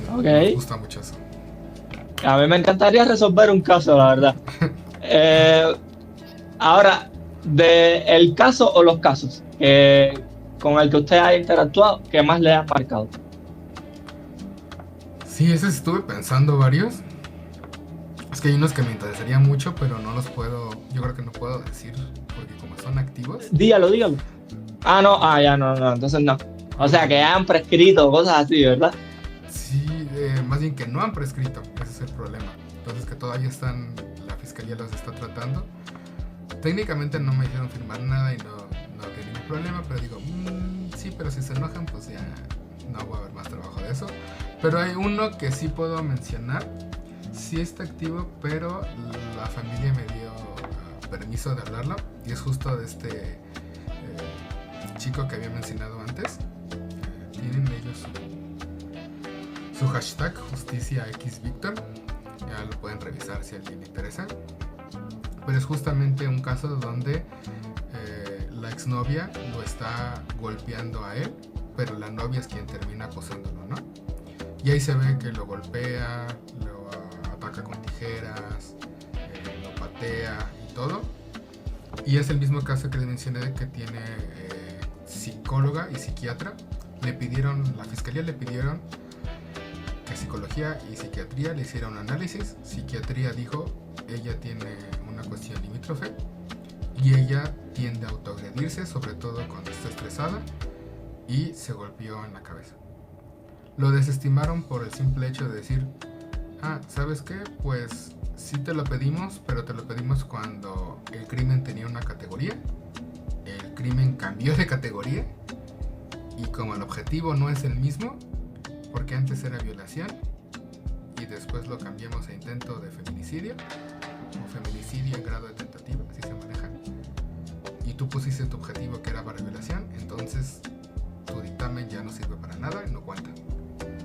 Nos ok. gusta mucho eso. A mí me encantaría resolver un caso, la verdad. Eh, Ahora, de el caso o los casos con el que usted ha interactuado, ¿qué más le ha marcado? Sí, ese estuve pensando varios. Es que hay unos que me interesarían mucho, pero no los puedo, yo creo que no puedo decir, porque como son activos, Dígalo, dígalo. Ah, no, ya no, no, entonces no. O sea, que han prescrito cosas así, ¿verdad? sí, más bien que no han prescrito, ese es el problema. Entonces que todavía están, la fiscalía los está tratando. Técnicamente no me hicieron firmar nada y no habría ningún problema, pero digo, sí, pero si se enojan, pues ya no va a haber más trabajo de eso. Pero hay uno que sí puedo mencionar, sí está activo, pero la familia me dio permiso de hablarlo, y es justo de este chico que había mencionado antes. Tienen ellos su hashtag JusticiaXVictor, ya lo pueden revisar si a alguien le interesa. Pero es justamente un caso donde la exnovia lo está golpeando a él, pero la novia es quien termina acosándolo, ¿no? Y ahí se ve que lo golpea, lo ataca con tijeras, lo patea y todo. Y es el mismo caso que les mencioné, que tiene psicóloga y psiquiatra. La fiscalía le pidieron que psicología y psiquiatría le hicieron un análisis. Psiquiatría dijo, ella tiene una cuestión limítrofe y ella tiende a autoagredirse, sobre todo cuando está estresada, y se golpeó en la cabeza. Lo desestimaron por el simple hecho de decir, ¿sabes qué? Pues sí te lo pedimos, pero te lo pedimos cuando el crimen tenía una categoría, el crimen cambió de categoría, y como el objetivo no es el mismo, porque antes era violación y después lo cambiamos a intento de feminicidio o feminicidio en grado de tentativa, así se maneja, y tú pusiste tu objetivo que era para violación, entonces tu dictamen ya no sirve para nada y no cuenta,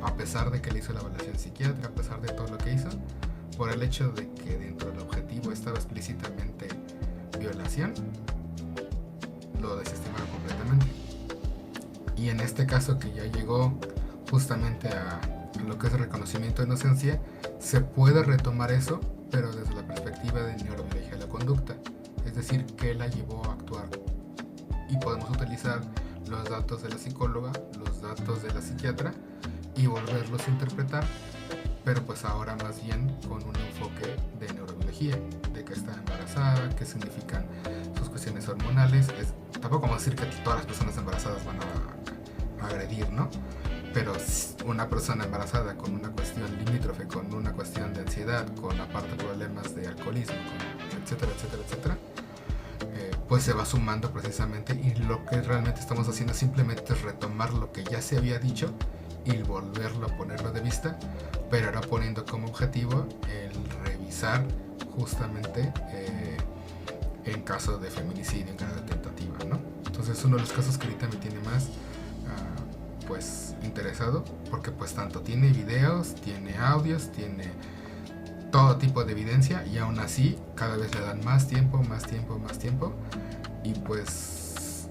a pesar de que le hizo la evaluación psiquiátrica, a pesar de todo lo que hizo, por el hecho de que dentro del objetivo estaba explícitamente violación, lo desestimaron completamente. Y en este caso, que ya llegó justamente a lo que es el reconocimiento de inocencia, se puede retomar eso, pero desde la perspectiva de neurobiología de la conducta, es decir, qué la llevó a actuar. Y podemos utilizar los datos de la psicóloga, los datos de la psiquiatra, y volverlos a interpretar, pero pues ahora más bien con un enfoque de neurobiología, de que está embarazada, qué significan sus cuestiones hormonales. Tampoco vamos a decir que todas las personas embarazadas van a agredir, ¿no? Pero una persona embarazada con una cuestión limítrofe, con una cuestión de ansiedad, con aparte problemas de alcoholismo, etcétera, etcétera, etcétera, pues se va sumando precisamente, y lo que realmente estamos haciendo simplemente es retomar lo que ya se había dicho y volverlo a ponerlo de vista, pero ahora poniendo como objetivo el revisar justamente en caso de feminicidio en grado de tentativa, ¿no? Entonces uno de los casos que ahorita me tiene más pues interesado, porque pues tanto tiene videos, tiene audios, tiene todo tipo de evidencia, y aún así cada vez le dan más tiempo, más tiempo, más tiempo, y pues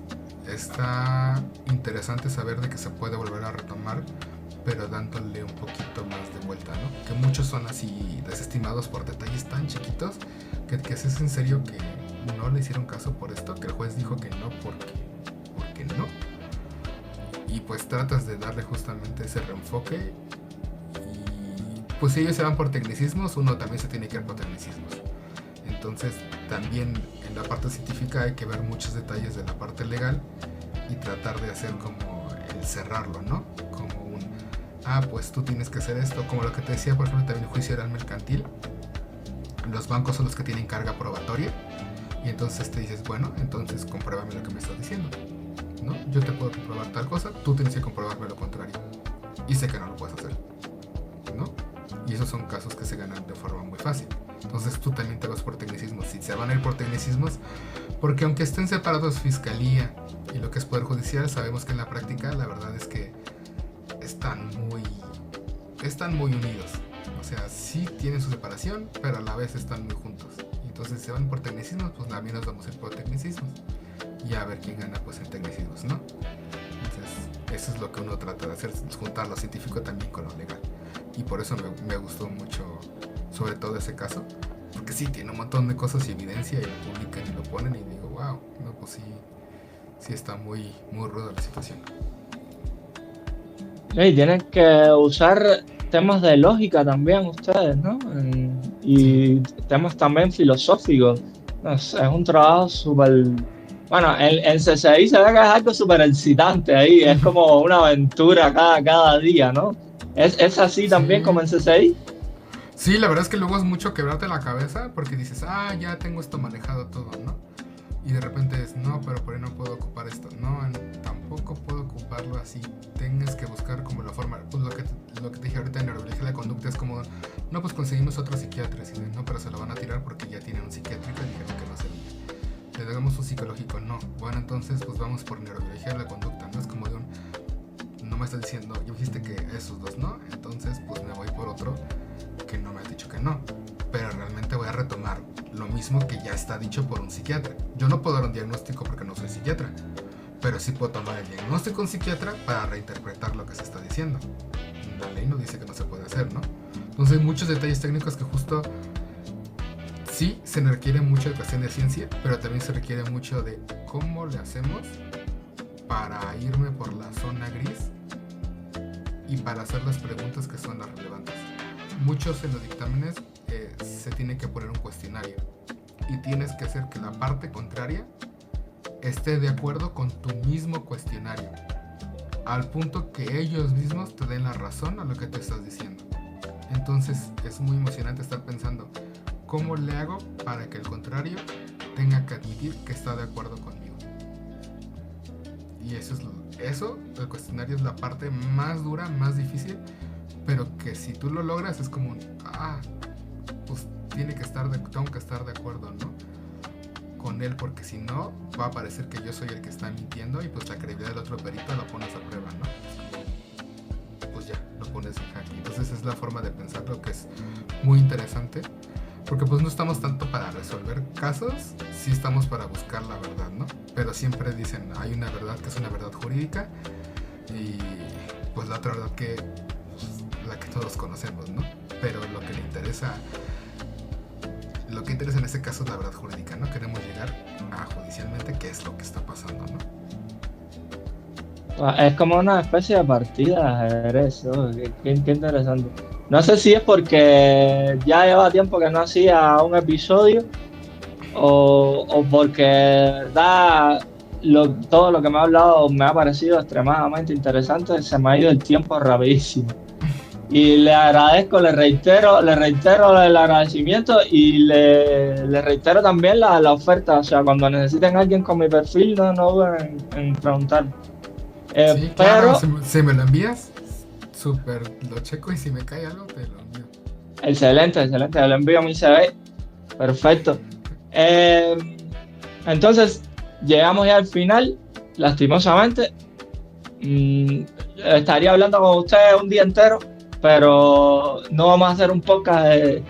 está interesante saber de que se puede volver a retomar, pero dándole un poquito más de vuelta, ¿no? Que muchos son así desestimados por detalles tan chiquitos que es en serio que no le hicieron caso por esto, que el juez dijo que no porque no, y pues tratas de darle justamente ese reenfoque, y pues si ellos se van por tecnicismos, uno también se tiene que ir por tecnicismos. Entonces también en la parte científica hay que ver muchos detalles de la parte legal y tratar de hacer como el cerrarlo, ¿no? Como pues tú tienes que hacer esto, como lo que te decía, por ejemplo, también el juicio oral mercantil. Los bancos son los que tienen carga probatoria, y entonces te dices, bueno, entonces compruébame lo que me estás diciendo, ¿no? Yo te puedo comprobar tal cosa, tú tienes que comprobarme lo contrario, y sé que no lo puedes hacer, ¿no? Y esos son casos que se ganan de forma muy fácil. Entonces tú también te vas por tecnicismos. Si se van a ir por tecnicismos, porque aunque estén separados fiscalía y lo que es poder judicial, sabemos que en la práctica la verdad es que están muy unidos. O sea, sí tienen su separación, pero a la vez están muy juntos. Y entonces si se van por tecnicismos, pues también nos vamos a ir por tecnicismos. Y a ver quién gana pues en tecnicismos, ¿no? Entonces eso es lo que uno trata de hacer, es juntar lo científico también con lo legal. Y por eso me gustó mucho, sobre todo ese caso, porque sí, tiene un montón de cosas y evidencia, y lo publican y lo ponen, y digo, wow, no, pues sí está muy, muy ruda la situación. Y tienen que usar temas de lógica también ustedes, ¿no? Y temas también filosóficos. Es un trabajo súper... Bueno, en CCI se ve que es algo súper excitante ahí, es como una aventura cada día, ¿no? ¿Es así también como en CCI? Sí, la verdad es que luego es mucho quebrarte la cabeza porque dices, ya tengo esto manejado todo, ¿no? Y de repente es, no, pero por ahí no puedo ocupar esto. No, tampoco puedo ocuparlo así. Tienes que buscar como la forma. Pues lo que te dije ahorita en neurobiología de la conducta es como, no, pues conseguimos otro psiquiatra. Y no, pero se lo van a tirar porque ya tienen un psiquiátrico y dijeron que no servía. Le damos un psicológico, no. Bueno, entonces pues vamos por neurobiología de la conducta. No es como de no me estás diciendo, yo dijiste que esos dos no. Entonces pues me voy por otro que no me has dicho que no. Pero realmente voy a retomar lo mismo que ya está dicho por un psiquiatra. Yo no puedo dar un diagnóstico porque no soy psiquiatra, pero sí puedo tomar el diagnóstico de un psiquiatra para reinterpretar lo que se está diciendo. La ley no dice que no se puede hacer, ¿no? Entonces hay muchos detalles técnicos que justo sí se requiere mucho de cuestión de ciencia, pero también se requiere mucho de cómo le hacemos para irme por la zona gris y para hacer las preguntas que son las relevantes. Muchos en los dictámenes se tiene que poner un cuestionario y tienes que hacer que la parte contraria esté de acuerdo con tu mismo cuestionario, al punto que ellos mismos te den la razón a lo que te estás diciendo. Entonces es muy emocionante estar pensando, ¿cómo le hago para que el contrario tenga que admitir que está de acuerdo conmigo? Y eso, el cuestionario es la parte más dura, más difícil, pero que si tú lo logras es como pues tengo que estar de acuerdo, ¿no? Con él, porque si no va a parecer que yo soy el que está mintiendo y pues la credibilidad del otro perito la pones a prueba, ¿no? Pues ya, lo pones en jaque. Entonces es la forma de pensarlo que es muy interesante, porque pues no estamos tanto para resolver casos, sí estamos para buscar la verdad, ¿no? Pero siempre dicen, hay una verdad que es una verdad jurídica y pues la otra verdad que la que todos conocemos, ¿no? Pero lo que interesa en este caso es la verdad jurídica, ¿no? Queremos llegar a judicialmente qué es lo que está pasando, ¿no? Es como una especie de partida de ajedrez, ¿no? Qué interesante. No sé si es porque ya lleva tiempo que no hacía un episodio o porque todo lo que me ha hablado me ha parecido extremadamente interesante. Se me ha ido el tiempo rapidísimo. Y le agradezco, le reitero el agradecimiento y le reitero también la oferta. O sea, cuando necesiten a alguien con mi perfil, no duden en preguntar. Sí, claro, si me lo envías, súper lo checo y si me cae algo, te lo envío. Excelente, lo envío a mi CV. Perfecto. Entonces, llegamos ya al final, lastimosamente. Estaría hablando con ustedes un día entero, pero no vamos a hacer un podcast de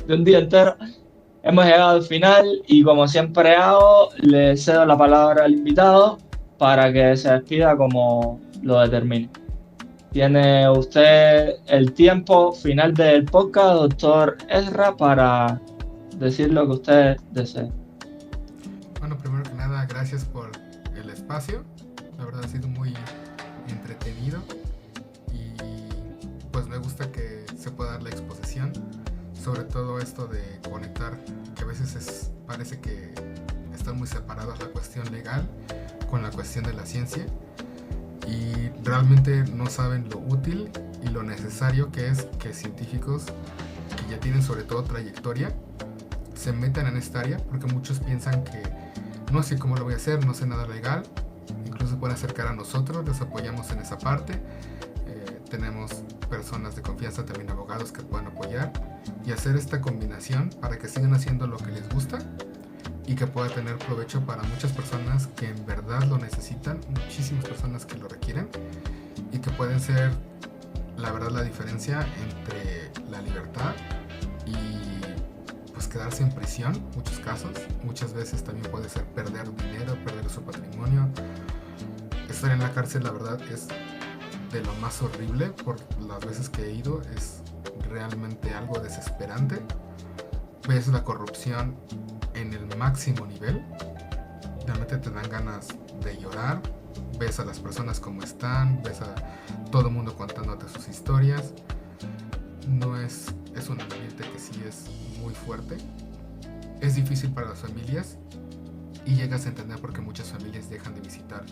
un día entero. Hemos llegado al final y como siempre hago, le cedo la palabra al invitado para que se despida como lo determine. Tiene usted el tiempo final del podcast, doctor Ezra, para decir lo que usted desee. Bueno, primero que nada, gracias por el espacio. La verdad ha sido muy entretenido y pues me gusta que se pueda dar la exposición, sobre todo esto de conectar, que a veces parece que están muy separadas la cuestión legal con la cuestión de la ciencia y realmente no saben lo útil y lo necesario que es que científicos que ya tienen sobre todo trayectoria se metan en esta área, porque muchos piensan que no sé cómo lo voy a hacer, no sé nada legal, incluso pueden acercar a nosotros, les apoyamos en esa parte, tenemos personas de confianza, también abogados que puedan apoyar y hacer esta combinación para que sigan haciendo lo que les gusta y que pueda tener provecho para muchas personas que en verdad lo necesitan, muchísimas personas que lo requieren y que pueden ser, la verdad, la diferencia entre la libertad y pues quedarse en prisión, muchos casos. Muchas veces también puede ser perder dinero, perder su patrimonio. Estar en la cárcel, la verdad, es de lo más horrible. Por las veces que he ido, es realmente algo desesperante. Ves la corrupción en el máximo nivel, realmente te dan ganas de llorar. Ves a las personas como están, ves a todo el mundo contándote sus historias. No es un ambiente que sí es muy fuerte. Es difícil para las familias y llegas a entender por qué muchas familias dejan de visitar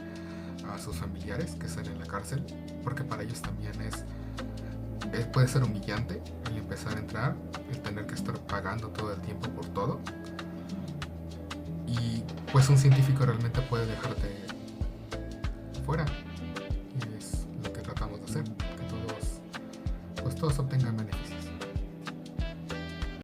a sus familiares que están en la cárcel, porque para ellos también puede ser humillante el empezar a entrar, el tener que estar pagando todo el tiempo por todo. Y pues un científico realmente puede dejarte fuera, y es lo que tratamos de hacer, que todos obtengan beneficios.